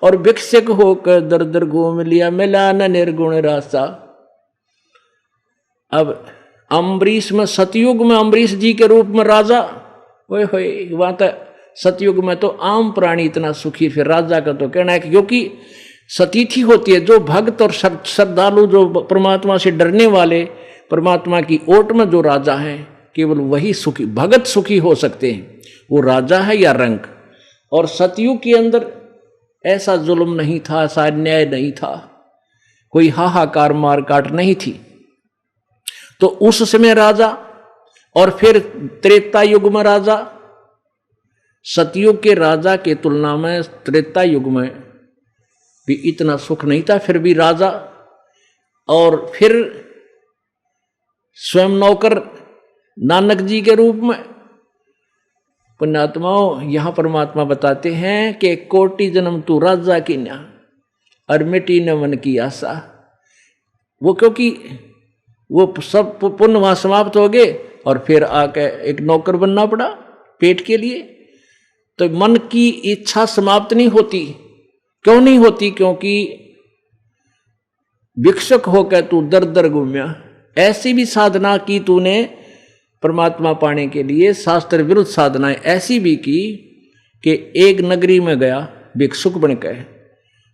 और भिक्षक होकर दर दर घूम लिया, मिला न निर्गुण रासा। अब अम्बरीश में, सतयुग में अम्बरीश जी के रूप में राजा, ओए होए, वहां तक सतयुग में तो आम प्राणी इतना सुखी, फिर राजा का तो कहना है, क्योंकि सतीथि होती है, जो भक्त और श्रद्धालु, जो परमात्मा से डरने वाले, परमात्मा की ओट में जो राजा हैं, केवल वही सुखी, भगत सुखी हो सकते हैं, वो राजा है या रंक। और सतयुग के अंदर ऐसा जुल्म नहीं था, ऐसा अन्याय नहीं था, कोई हाहाकार मार काट नहीं थी। तो उस समय राजा, और फिर त्रेता युग में राजा। सतयुग के राजा के तुलना में त्रेता युग में भी इतना सुख नहीं था, फिर भी राजा। और फिर स्वयं नौकर नानक जी के रूप में। पुण्यात्माओं, यहां परमात्मा बताते हैं कि कोटि जन्म तू राजा की न्या, और मिटी न मन की आशा। वो क्योंकि वो सब पुण्य वहां समाप्त हो गए, और फिर आके एक नौकर बनना पड़ा पेट के लिए। तो मन की इच्छा समाप्त नहीं होती। क्यों नहीं होती? क्योंकि भिक्षुक होकर तू दर दर घूमया, ऐसी भी साधना की तूने परमात्मा पाने के लिए, शास्त्र विरुद्ध साधनाएं ऐसी भी की कि एक नगरी में गया भिक्षुक बनकर,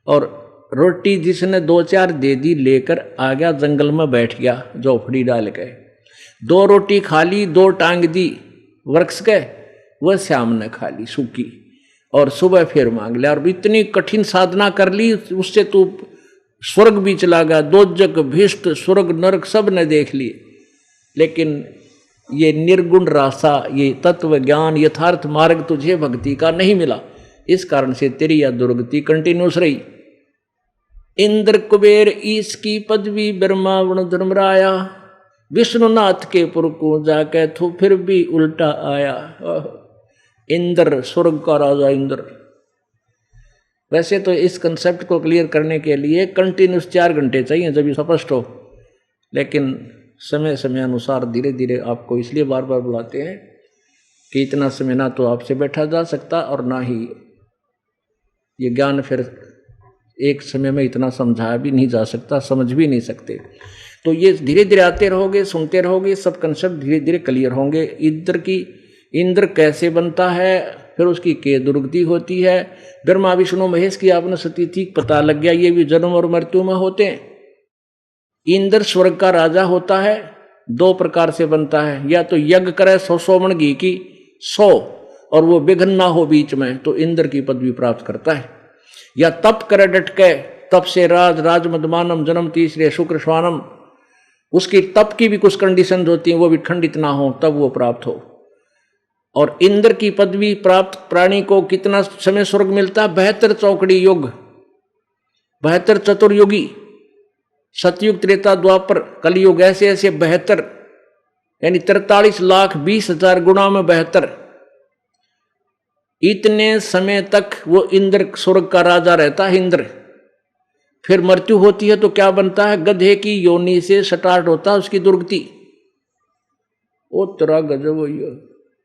और रोटी जिसने 2-4 दे दी लेकर आ गया, जंगल में बैठ गया झोपड़ी डाल के, 2 रोटी खा ली, 2 टांग दी वृक्ष के, वह श्याम ने खा ली सूखी, और सुबह फिर मांग लिया। और इतनी कठिन साधना कर ली, उससे तू स्वर्ग भी चला गया, दोजक भिष्ट स्वर्ग नरक सब ने देख लिए, लेकिन ये निर्गुण रासा, ये तत्व ज्ञान, यथार्थ मार्ग तुझे भक्ति का नहीं मिला। इस कारण से तेरी यह दुर्गति कंटिन्यूस रही। इंद्र कुबेर ईश की पदवी, ब्रह्मा वरुण धर्मराया, विष्णुनाथ के पुर को जाके तो फिर भी उल्टा आया। इंद्र, स्वर्ग का राजा इंद्र। वैसे तो इस कंसेप्ट को क्लियर करने के लिए कंटिन्यूस 4 घंटे चाहिए जब ये स्पष्ट हो, लेकिन समय समय अनुसार धीरे धीरे आपको इसलिए बार बार बुलाते हैं कि इतना समय ना तो आपसे बैठा जा सकता और ना ही ये ज्ञान फिर एक समय में इतना समझाया भी नहीं जा सकता, समझ भी नहीं सकते। तो ये धीरे धीरे आते रहोगे, सुनते रहोगे, सब कंसेप्ट धीरे धीरे क्लियर होंगे। इंद्र कैसे बनता है, फिर उसकी के दुर्गति होती है, ब्रह्मा विष्णु महेश की आपने स्थिति पता लग गया, ये भी जन्म और मृत्यु में होते हैं। इंद्र स्वर्ग का राजा होता है, 2 प्रकार से बनता है, या तो यज्ञ करे 100 मण घी की 100 और वो विघ्न ना हो बीच में, तो इंद्र की पदवी प्राप्त करता है, या तप करे डट के, तप से राज मदमानम जन्म तीसरे शुक्र श्वानम, उसकी तप की भी कुछ कंडीशन होती हैं, वो भी खंडित ना हो तब वो प्राप्त हो। और इंद्र की पदवी प्राप्त प्राणी को कितना समय स्वर्ग मिलता है? 72 चौकड़ी युग, 72 चतुर्युगी, सतयुग त्रेता द्वापर कलयुग, ऐसे ऐसे 72, यानी 43,20,000 गुणा में 72। इतने समय तक वो इंद्र स्वर्ग का राजा रहता है इंद्र। फिर मृत्यु होती है तो क्या बनता है? गधे की योनि से स्टार्ट होता है उसकी दुर्गति। ओ तेरा गजब हो,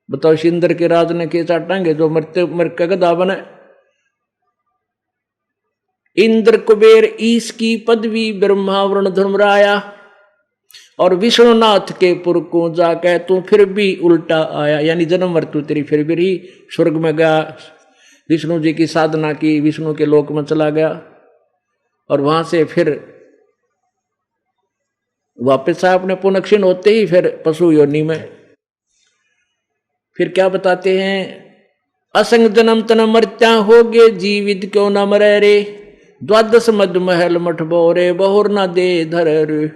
बताओ इस इंद्र के राज ने के चाटेंगे जो मर के गधा बने। इंद्र कुबेर ईश की पदवी ब्रह्मा वरुण धर्मराया, और विष्णुनाथ के पुर को जाके तू फिर भी उल्टा आया, यानी जन्म मृत्यु तेरी फिर भी स्वर्ग में गया, विष्णु जी की साधना की, विष्णु के लोक में चला गया, और वहां से फिर वापस आया अपने पुनक्षीण होते ही फिर पशु योनि में। फिर क्या बताते हैं? असंग जन्म तन मर्त्या होगे, जीवित क्यों न मरे रे, 12 मद महल मठ बोरे, बहुर न दे धर रे।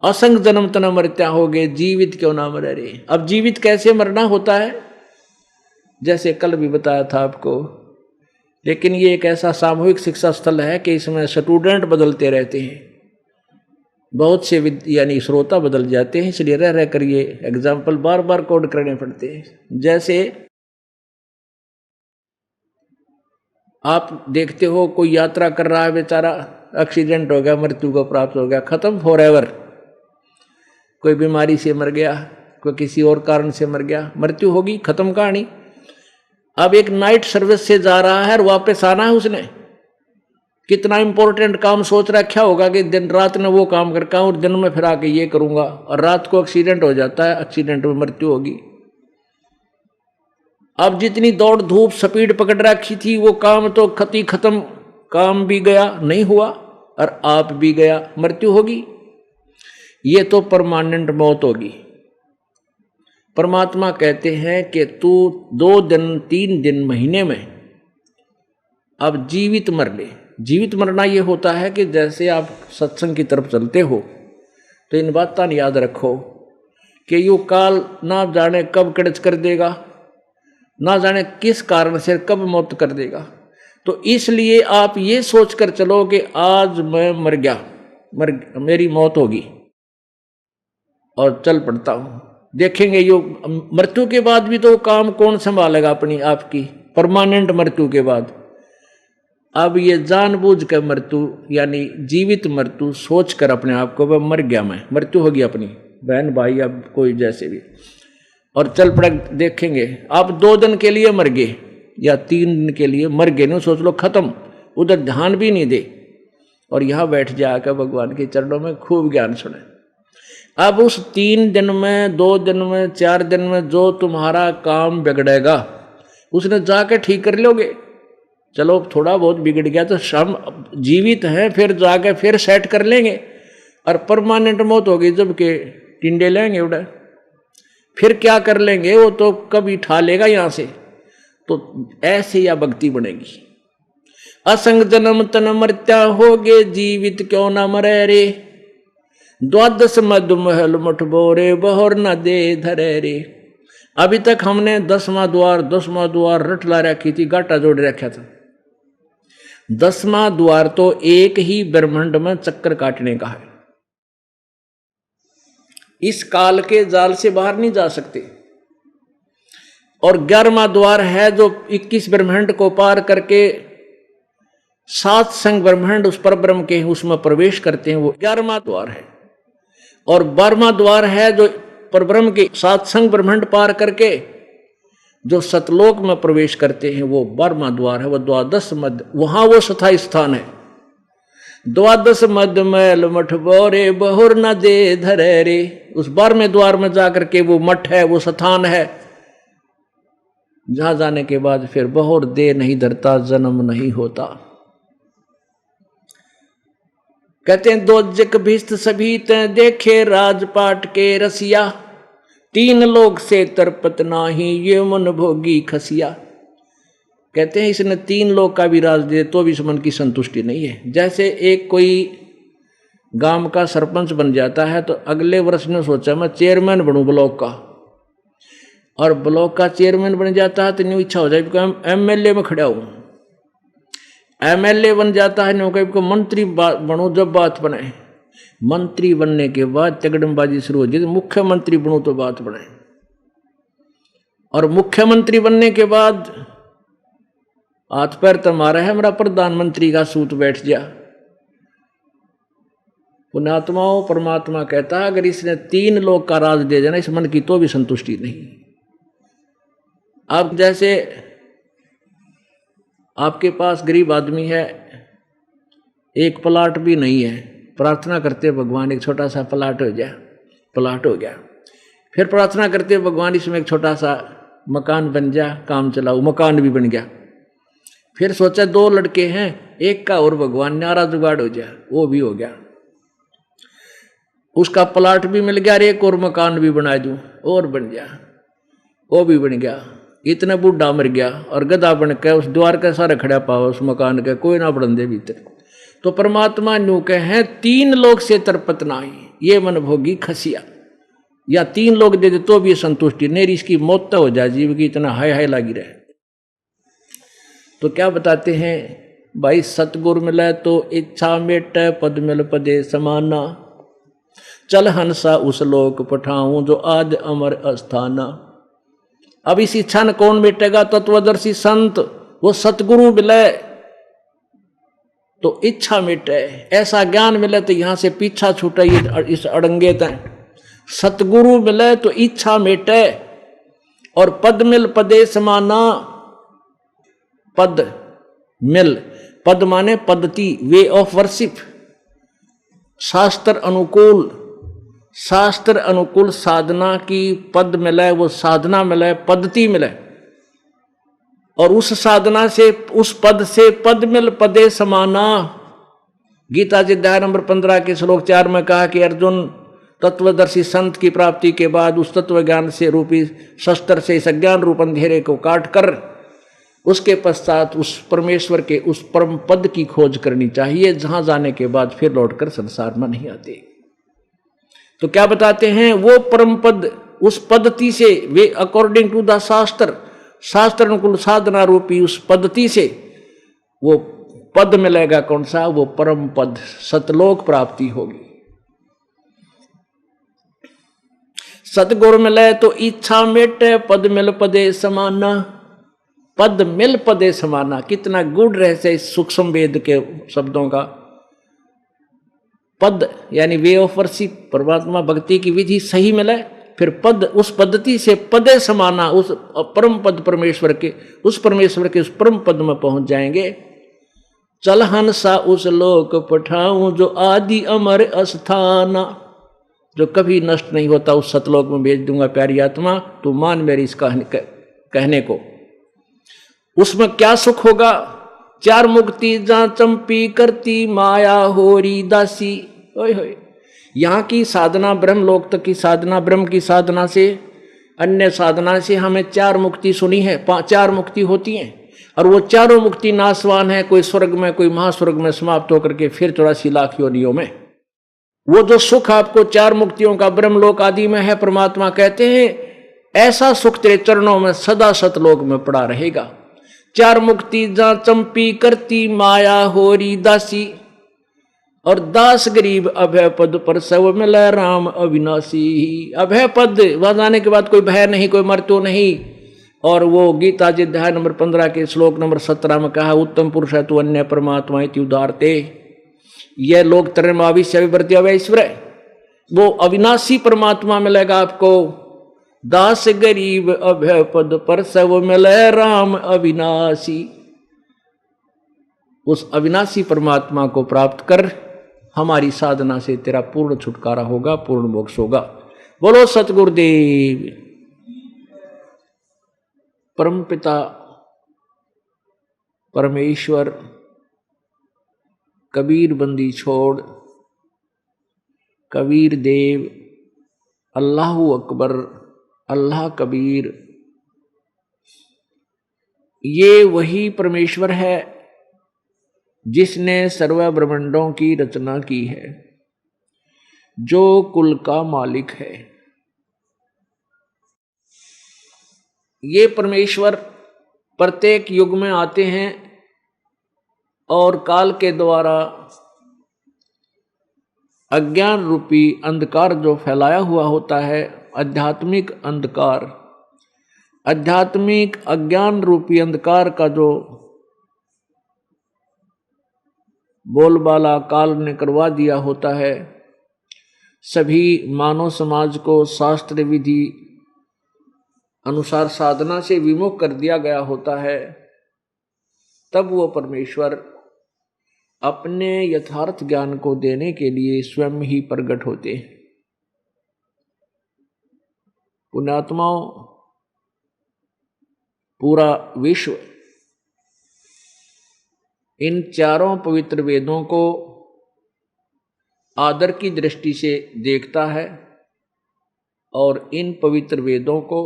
असंग जन्म तन मर्त्या होगे, जीवित क्यों ना मरे रे। अब जीवित कैसे मरना होता है, जैसे कल भी बताया था आपको, लेकिन ये एक ऐसा सामूहिक शिक्षा स्थल है कि इसमें स्टूडेंट बदलते रहते हैं, बहुत से यानी श्रोता बदल जाते हैं, इसलिए रह कर ये एग्जाम्पल बार बार कोड करने पड़ते हैं। जैसे आप देखते हो कोई यात्रा कर रहा है, बेचारा एक्सीडेंट हो गया, मृत्यु को प्राप्त हो गया, खत्म फॉरएवर। कोई बीमारी से मर गया, कोई किसी और कारण से मर गया, मृत्यु होगी, खत्म कहानी। अब एक नाइट सर्विस से जा रहा है और वापस आना है उसने, कितना इंपॉर्टेंट काम सोच रखा होगा कि दिन रात में वो काम करका और दिन में फिर आके ये करूंगा, और रात को एक्सीडेंट हो जाता है, एक्सीडेंट में मृत्यु होगी। अब जितनी दौड़ धूप स्पीड पकड़ रखी थी वो काम तो खत्म, काम भी गया, नहीं हुआ, और आप भी गया, मृत्यु होगी। ये तो परमानेंट मौत होगी। परमात्मा कहते हैं कि तू 2 दिन 3 दिन महीने में अब जीवित मर ले। जीवित मरना ये होता है कि जैसे आप सत्संग की तरफ चलते हो तो इन बातें याद रखो कि यो काल ना जाने कब कड़च कर देगा, ना जाने किस कारण से कब मौत कर देगा। तो इसलिए आप ये सोच कर चलो कि आज मैं मर गया, मेरी मौत होगी, और चल पड़ता हूं। देखेंगे यो मृत्यु के बाद भी तो काम कौन संभालेगा अपनी आपकी, परमानेंट मृत्यु के बाद। अब ये जानबूझ कर मृत्यु यानी जीवित मृत्यु सोच कर अपने आप को वह मर गया, मैं मृत्यु होगी अपनी, बहन भाई अब कोई जैसे भी, और चल पड़ा। देखेंगे आप 2 दिन के लिए मर गए या 3 दिन के लिए मर गए, नहीं सोच लो खत्म, उधर ध्यान भी नहीं दे, और यहां बैठ जाकर भगवान के चरणों में खूब ज्ञान सुने। अब उस 3 दिन में, 2 दिन में, 4 दिन में जो तुम्हारा काम बिगड़ेगा उसने जाके ठीक कर लोगे। चलो थोड़ा बहुत बिगड़ गया तो हम जीवित हैं, फिर जाके फिर सेट कर लेंगे, और परमानेंट मौत होगी जब के टिंडे लेंगे उड़ा, फिर क्या कर लेंगे वो तो कभी ठा लेगा यहां से। तो ऐसे या भक्ति बनेगी। असंग जन्म तन मर्त्या होगे, जीवित क्यों ना मरे रे, 12 मद महल मठ बोरे, बहुर न दे धरे रे। अभी तक हमने 10वां द्वार रट ला रखी थी, गाटा जोड़ रखा था। 10वां द्वार तो एक ही ब्रह्मांड में चक्कर काटने का है, इस काल के जाल से बाहर नहीं जा सकते। और 11वां द्वार है जो 21 ब्रह्मांड को पार करके 7 संग ब्रह्मांड उस पर ब्रह्म के उसमें प्रवेश करते हैं, वो 11वां द्वार है। और 12वां द्वार है जो परब्रह्म के 7 संग ब्रह्मांड पार करके जो सतलोक में प्रवेश करते हैं वो 12वां द्वार है, वो द्वादश मध्य, वहां वो स्थायी स्थान है। द्वादश मध्य मैल मठ बोरे बहुर न दे धरे रे, उस 12वें द्वार में जाकर के वो मठ है, वो स्थान है, जहां जाने के बाद फिर बहुर दे नहीं धरता, जन्म नहीं होता। कहते हैं दो जग भिस्त सभी ते देखे राजपाट के रसिया, 3 लोक से तरपत नाही ये मन भोगी खसिया। कहते हैं इसने 3 लोक का भी राज दे तो भी इस मन की संतुष्टि नहीं है। जैसे एक कोई गांव का सरपंच बन जाता है तो अगले वर्ष ने सोचा मैं चेयरमैन बनूं ब्लॉक का, और ब्लॉक का चेयरमैन बन जाता है तो न्यू इच्छा हो जाए कि एमएलए में खड़ा हूं, एमएलए बन जाता है न्यू कहीं मंत्री बनूं, जब बात बने मंत्री बनने के बाद तगड़मबाजी शुरू हो जाए, मुख्यमंत्री बनूं तो बात बने, और मुख्यमंत्री बनने के बाद हाथ पैर तुम्हारा है, मेरा प्रधानमंत्री का सूत बैठ जा। पुण्यात्माओं परमात्मा कहता है अगर इसने 3 लोक का राज दे देना इस मन की तो भी संतुष्टि नहीं। अब जैसे आपके पास गरीब आदमी है, एक प्लाट भी नहीं है, प्रार्थना करते भगवान एक छोटा सा प्लाट हो जाए, प्लाट हो गया, फिर प्रार्थना करते भगवान इसमें एक छोटा सा मकान बन जा, काम चलाओ, मकान भी बन गया। फिर सोचा 2 लड़के हैं, एक का और भगवान न्यारा जुगाड़ हो जाए, वो भी हो गया, उसका प्लाट भी मिल गया, एक और मकान भी बना दूं और बन गया, वो भी बन गया। इतने बूढ़ा मर गया और गधा बन के उस द्वार का सारा खड़ा पावा उस मकान के, कोई ना बढ़न दे भीतर। तो परमात्मा न्यू के हैं 3 लोक से तरपत नाही ये मन भोगी खसिया, या 3 लोग दे दे तो भी संतुष्टि नहीं, इसकी मौत तो हो जाए, जीव की इतना हाय हाय लगी रहे। तो क्या बताते हैं भाई, सतगुरु मिले तो इच्छा मेटे पद मिल पदे समाना, चल हंसा उस लोक पठाऊं जो आज अमर अस्थाना। अब इस इच्छा ने कौन मिटेगा? तत्वदर्शी संत, वो सतगुरु मिले तो इच्छा मिटे, ऐसा ज्ञान मिले तो यहां से पीछा छूटे इस अड़ंगे तय। सतगुरु मिले तो इच्छा मिटे, और पद मिल पदे समाना, पद मिल, पद माने पद्धति, वे ऑफ वर्शिप, शास्त्र अनुकूल, शास्त्र अनुकूल साधना की पद मिले, वो साधना मिले, पद्धति मिले, और उस साधना से उस पद से पद मिल पदे समाना। गीता जी अध्याय नंबर 15 के श्लोक 4 में कहा कि अर्जुन तत्वदर्शी संत की प्राप्ति के बाद उस तत्व ज्ञान से रूपी शस्त्र से इस अज्ञान रूप अंधेरे को काट कर उसके पश्चात उस परमेश्वर के उस परम पद की खोज करनी चाहिए, जहां जाने के बाद फिर लौटकर संसार में नहीं आते। तो क्या बताते हैं, वो परम पद उस पद्धति से, वे अकॉर्डिंग टू द शास्त्र, शास्त्र अनुकूल साधना रूपी उस पद्धति से वो पद मिलेगा। कौन सा? वो परम पद, सतलोक प्राप्ति होगी। सतगुरु मिले तो इच्छा मेटे पद मिल पदे समाना, पद मिल पदे समाना, कितना गुड़ रहस्य इस सूक्ष्म वेद के शब्दों का। पद यानी वे ऑफ वर्शिप, परमात्मा भक्ति की विधि सही मिले, फिर पद, उस पद्धति से पदे समाना, उस परम पद परमेश्वर के, उस परमेश्वर के उस परम पद में पहुंच जाएंगे। चल हंसा उस लोक पठाऊं जो आदि अमर अस्थाना, जो कभी नष्ट नहीं होता, उस सतलोक में भेज दूंगा प्यारी आत्मा, तू मान मेरी इस कहने को। उसमें क्या सुख होगा? 4 मुक्ति जहां चंपी करती माया होरी दासी। ओए होए, यहाँ की साधना ब्रह्म लोक तक की साधना, ब्रह्म की साधना से, अन्य साधना से हमें 4 मुक्ति सुनी है, 4 मुक्ति होती हैं, और वो चारों मुक्ति नाशवान है। कोई स्वर्ग में, कोई महास्वर्ग में समाप्त होकर के फिर 84 लाख योनियों में। वो जो सुख आपको 4 मुक्तियों का ब्रह्मलोक आदि में है, परमात्मा कहते हैं ऐसा सुख तेरे चरणों में सदा सतलोक में पड़ा रहेगा। 4 मुक्ति जहां चंपी करती माया होरी दासी, और दास गरीब अभय पद पर सब मिले राम अविनाशी। अभय पद, वहां जाने के बाद कोई भय नहीं, कोई मृत्यु नहीं। और वो गीता जी अध्याय नंबर 15 के श्लोक नंबर 17 में कहा, उत्तम पुरुष है तू अन्य परमात्मा इति उदारते। यह लोक तरमाविश्य विवर्त्य वैश्वर्य, वो अविनाशी परमात्मा मिलेगा आपको। दास गरीब अभय पद पर सब मिले राम अविनाशी। उस अविनाशी परमात्मा को प्राप्त कर हमारी साधना से तेरा पूर्ण छुटकारा होगा, पूर्ण मोक्ष होगा। बोलो सतगुरुदेव। परमपिता परमेश्वर कबीर बंदी छोड़, कबीर देव, अल्लाहु अकबर, अल्लाह कबीर, ये वही परमेश्वर है जिसने सर्व ब्रह्मांडों की रचना की है, जो कुल का मालिक है। ये परमेश्वर प्रत्येक युग में आते हैं और काल के द्वारा अज्ञान रूपी अंधकार जो फैलाया हुआ होता है, आध्यात्मिक अंधकार, आध्यात्मिक अज्ञान रूपी अंधकार का जो बोलबाला काल ने करवा दिया होता है, सभी मानव समाज को शास्त्र विधि अनुसार साधना से विमुख कर दिया गया होता है, तब वो परमेश्वर अपने यथार्थ ज्ञान को देने के लिए स्वयं ही प्रकट होते हैं। पुण्यात्माओं, पूरा विश्व इन चारों पवित्र वेदों को आदर की दृष्टि से देखता है और इन पवित्र वेदों को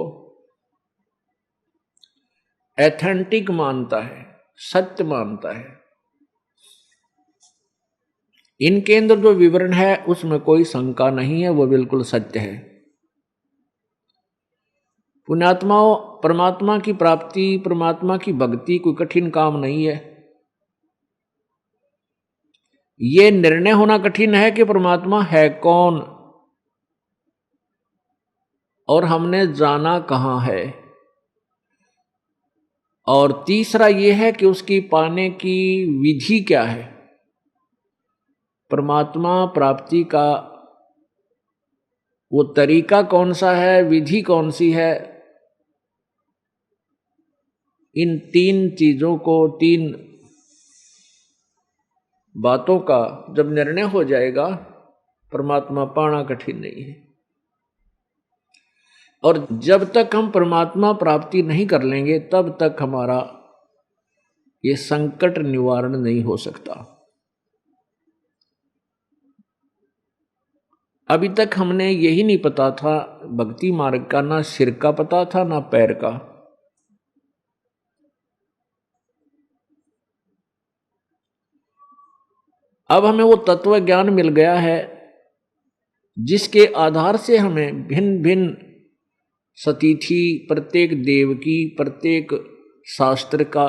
एथेंटिक मानता है, सत्य मानता है। इनके अंदर जो विवरण है उसमें कोई शंका नहीं है, वो बिल्कुल सत्य है। पुण्यात्माओं, परमात्मा की प्राप्ति, परमात्मा की भक्ति कोई कठिन काम नहीं है। ये निर्णय होना कठिन है कि परमात्मा है कौन और हमने जाना कहां है। और तीसरा यह है कि उसकी पाने की विधि क्या है, परमात्मा प्राप्ति का वो तरीका कौन सा है, विधि कौन सी है। इन तीन चीजों को, तीन बातों का जब निर्णय हो जाएगा, परमात्मा पाना कठिन नहीं है। और जब तक हम परमात्मा प्राप्ति नहीं कर लेंगे, तब तक हमारा ये संकट निवारण नहीं हो सकता। अभी तक हमने यही नहीं पता था भक्ति मार्ग का, ना सिर का पता था ना पैर का। अब हमें वो तत्व ज्ञान मिल गया है जिसके आधार से हमें भिन्न भिन्न सतीथि, प्रत्येक देव की, प्रत्येक शास्त्र का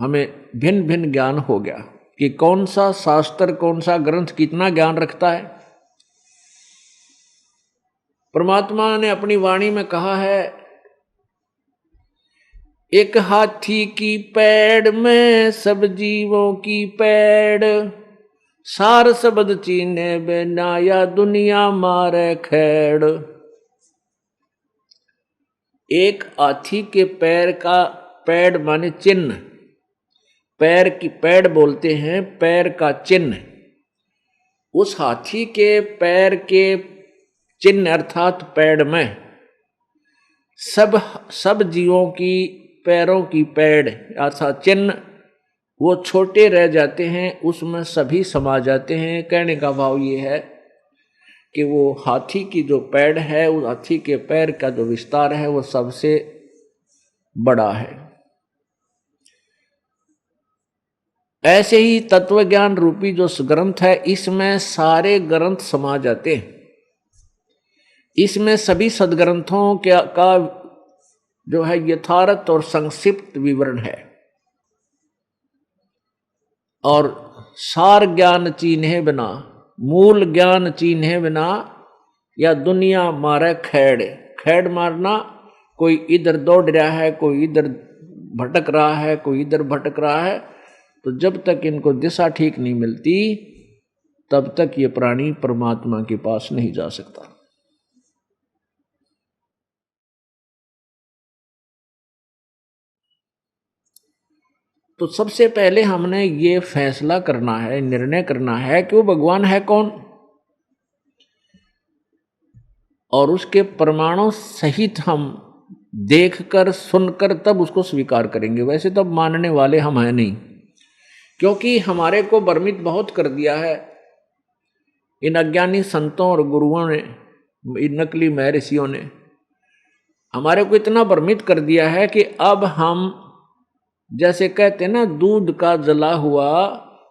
हमें भिन्न भिन्न ज्ञान हो गया कि कौन सा शास्त्र, कौन सा ग्रंथ कितना ज्ञान रखता है। परमात्मा ने अपनी वाणी में कहा है, एक हाथी की पैड़ में सब जीवों की पैड़, सार शब्द चीने बिना या दुनिया मारे खेड़। एक हाथी के पैर का, पैड़ माने चिन्ह, पैर की पैड़ बोलते हैं, पैर का चिन्ह। उस हाथी के पैर के चिन्ह अर्थात पैड़ में सब जीवों की पैरों की पैड़ अर्थात चिन्ह वो छोटे रह जाते हैं, उसमें सभी समा जाते हैं। कहने का भाव ये है कि वो हाथी की जो पैड़ है, उस हाथी के पैर का जो विस्तार है वो सबसे बड़ा है। ऐसे ही तत्वज्ञान रूपी जो ग्रंथ है, इसमें सारे ग्रंथ समा जाते हैं। इसमें सभी सदग्रंथों का जो है यथार्थ और संक्षिप्त विवरण है। और सार ज्ञान चीन्हे बिना, मूल ज्ञान चीन्हे बिना या दुनिया मारे खेड़। खेड़ मारना, कोई इधर दौड़ रहा है, कोई इधर भटक रहा है, कोई इधर भटक रहा है। तो जब तक इनको दिशा ठीक नहीं मिलती, तब तक ये प्राणी परमात्मा के पास नहीं जा सकता। तो सबसे पहले हमने ये फैसला करना है, निर्णय करना है कि वो भगवान है कौन, और उसके प्रमाणों सहित हम देखकर सुनकर तब उसको स्वीकार करेंगे। वैसे तो मानने वाले हम हैं नहीं, क्योंकि हमारे को भ्रमित बहुत कर दिया है इन अज्ञानी संतों और गुरुओं ने, इन नकली महर्षियों ने हमारे को इतना भ्रमित कर दिया है कि अब हम जैसे कहते हैं ना, दूध का जला हुआ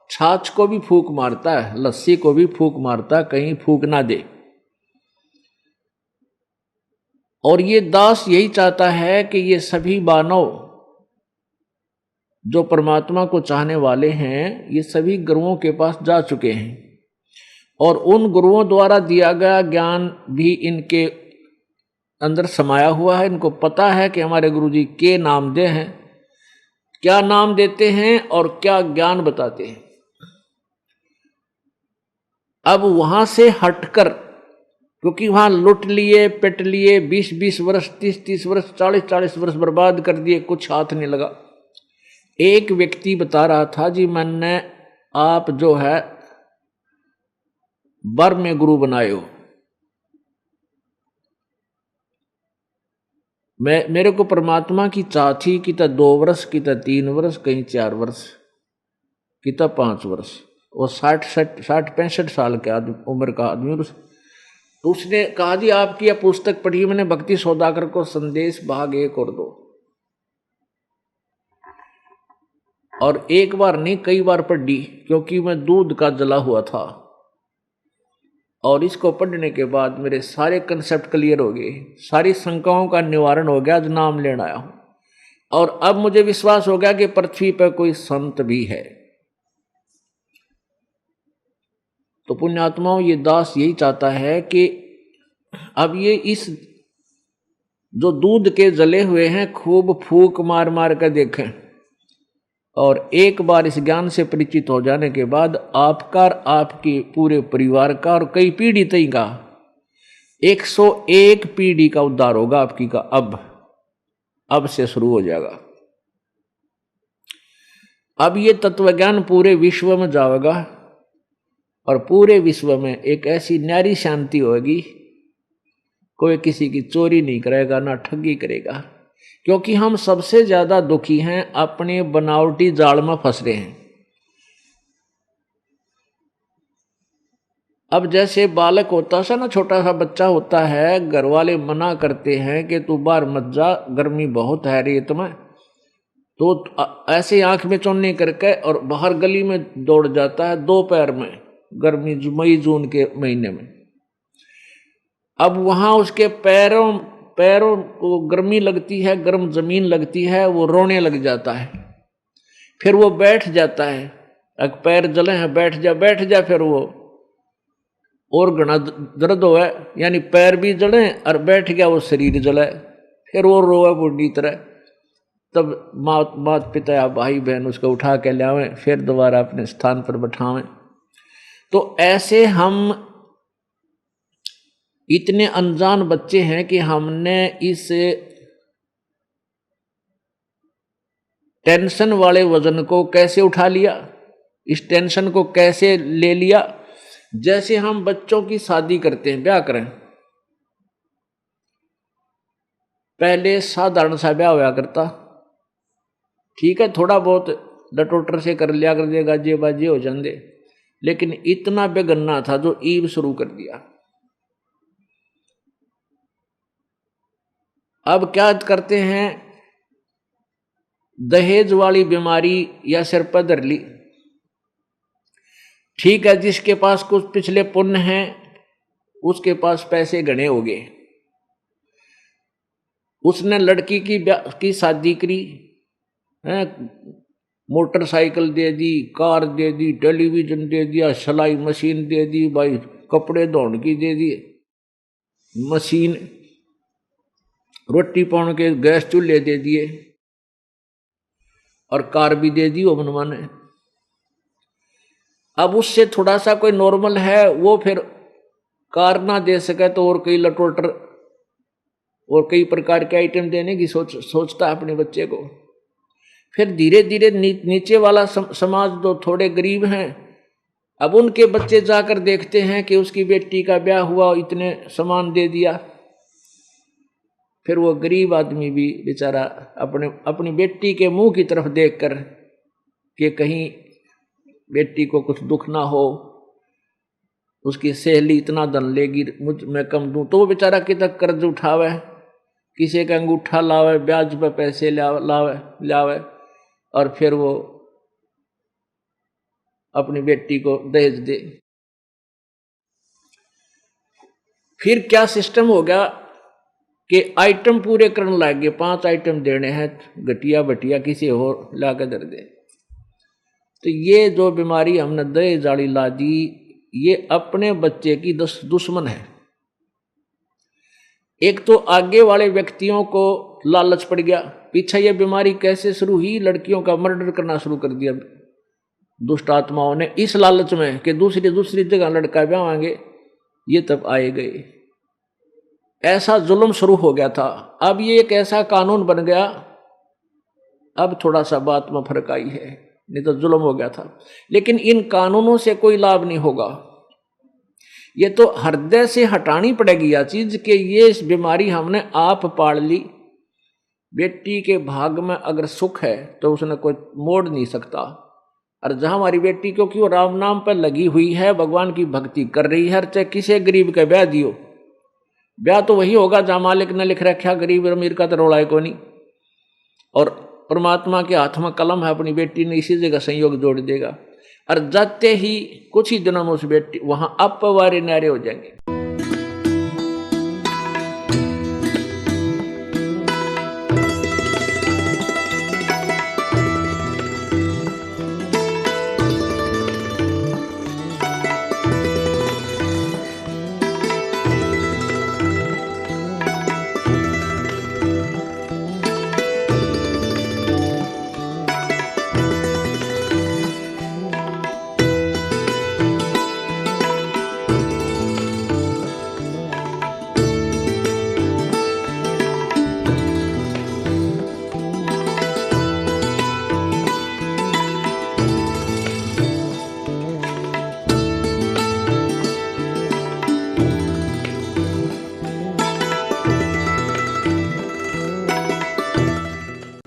छाछ को भी फूंक मारता है, लस्सी को भी फूंक मारता है, कहीं फूंक ना दे। और ये दास यही चाहता है कि ये सभी मानव जो परमात्मा को चाहने वाले हैं, ये सभी गुरुओं के पास जा चुके हैं और उन गुरुओं द्वारा दिया गया ज्ञान भी इनके अंदर समाया हुआ है। इनको पता है कि हमारे गुरुजी के नाम दे हैं, क्या नाम देते हैं और क्या ज्ञान बताते हैं। अब वहां से हटकर, क्योंकि वहां लुट लिए, पिट लिए, 20-20 वर्ष, 30-30 वर्ष, 40-40 वर्ष बर्बाद कर दिए, कुछ हाथ नहीं लगा। एक व्यक्ति बता रहा था, जी मैंने आप जो है बर में गुरु बनाए हो, मेरे को परमात्मा की चाह थी कि 2 वर्ष की 3 वर्ष, कहीं 4 वर्ष की 5 वर्ष। वो 60-65 साल के उम्र का आदमी, तो उसने कहा, जी आपकी यह पुस्तक पढ़ी मैंने, भक्ति सौदागर को संदेश भाग 1 और 2, और एक बार नहीं कई बार पढ़ी, क्योंकि मैं दूध का जला हुआ था। और इसको पढ़ने के बाद मेरे सारे कंसेप्ट क्लियर हो गए, सारी शंकाओं का निवारण हो गया। आज नाम लेने आया हूं और अब मुझे विश्वास हो गया कि पृथ्वी पर कोई संत भी है। तो पुण्यात्माओं, ये दास यही चाहता है कि अब ये इस जो दूध के जले हुए हैं खूब फूंक मार मार कर देखें, और एक बार इस ज्ञान से परिचित हो जाने के बाद आपका, आपके पूरे परिवार का और कई पीढ़ी तक का 101 पीढ़ी का उद्धार होगा आपकी का। अब से शुरू हो जाएगा। अब ये तत्वज्ञान पूरे विश्व में जाएगा और पूरे विश्व में एक ऐसी न्यारी शांति होगी, कोई किसी की चोरी नहीं करेगा, ना ठगी करेगा, क्योंकि हम सबसे ज्यादा दुखी हैं, अपने बनावटी जाल में फंस रहे हैं। अब जैसे बालक होता है ना, छोटा सा बच्चा होता है, घर वाले मना करते हैं कि तू बाहर मत जा, गर्मी बहुत है रेत में, तो ऐसे आंख में चौनी करके और बाहर गली में दौड़ जाता है दोपहर में, गर्मी मई जून के महीने में। अब वहां उसके पैरों को गर्मी लगती है, गर्म जमीन लगती है, वो रोने लग जाता है। फिर वो बैठ जाता है, अगर पैर जले हैं बैठ जा, फिर वो और घना दर्द हो है, यानी पैर भी जले और बैठ गया वो शरीर जले, फिर वो रोए बुढ़ी तरह। तब माता पिता या भाई बहन उसको उठा के लावें, फिर दोबारा अपने स्थान पर बैठावें। तो ऐसे हम इतने अनजान बच्चे हैं कि हमने इस टेंशन वाले वजन को कैसे उठा लिया, इस टेंशन को कैसे ले लिया। जैसे हम बच्चों की शादी करते हैं, ब्याह करें, पहले साधारण सा ब्याह होया करता, ठीक है, थोड़ा बहुत लटोटर से कर लिया कर दिया, गाजे बाजे हो जाते, लेकिन इतना बेगन्ना था जो ईब शुरू कर दिया। अब क्या करते हैं, दहेज वाली बीमारी या सिर पर धर ली, ठीक है, जिसके पास कुछ पिछले पुण्य हैं उसके पास पैसे घने हो गए, उसने लड़की की शादी करी, मोटरसाइकिल दे दी, कार दे दी, टेलीविजन दे दिया, सिलाई मशीन दे दी, भाई कपड़े धोने की दे दी मशीन, रोटी पाने के गैस चूल्हे दे दिए और कार भी दे दी वो मनमाने। अब उससे थोड़ा सा कोई नॉर्मल है, वो फिर कार ना दे सके तो और कई लटोटर और कई प्रकार के आइटम देने की सोचता है अपने बच्चे को। फिर धीरे धीरे नीचे वाला समाज जो थोड़े गरीब हैं, अब उनके बच्चे जाकर देखते हैं कि उसकी बेटी का ब्याह हुआ, इतने सामान दे दिया। फिर वो गरीब आदमी भी बेचारा अपनी बेटी के मुंह की तरफ देखकर कि कहीं बेटी को कुछ दुख ना हो, उसकी सहेली इतना धन लेगी मैं कम दूं, तो वो बेचारा कितना कर्ज उठावे, किसी का अंगूठा लावे, ब्याज पर पैसे लावे और फिर वो अपनी बेटी को दहेज दे। फिर क्या सिस्टम हो गया कि आइटम पूरे करने लग गए, 5 आइटम देने हैं, घटिया बटिया किसी और लाकर दे दे। तो ये जो बीमारी हमने दहेज जाली ला दी, ये अपने बच्चे की दुश्मन है। एक तो आगे वाले व्यक्तियों को लालच पड़ गया, पीछे ये बीमारी कैसे शुरू हुई, लड़कियों का मर्डर करना शुरू कर दिया दुष्ट आत्माओं ने, इस लालच में कि दूसरी जगह लड़का ब्याहेंगे, ये तब आए गए। ऐसा जुल्म शुरू हो गया था। अब ये एक ऐसा कानून बन गया, अब थोड़ा सा बात में फर्क आई है, नहीं तो जुल्म हो गया था। लेकिन इन कानूनों से कोई लाभ नहीं होगा, ये तो हृदय से हटानी पड़ेगी यह चीज कि ये इस बीमारी हमने आप पाल ली। बेटी के भाग में अगर सुख है तो उसने कोई मोड़ नहीं सकता। और जहां हमारी बेटी क्योंकि वो राम नाम पर लगी हुई है, भगवान की भक्ति कर रही है, चाहे किसी गरीब का ब्याह दियो, ब्याह तो वही होगा जहां मालिक ने लिख रखा, गरीब अमीर का तो रौला है को नहीं। और परमात्मा के हाथ में कलम है, अपनी बेटी ने इसी जगह संयोग जोड़ देगा। और जाते ही कुछ ही दिनों में उस बेटी वहां अपवारे नारे हो जाएंगे।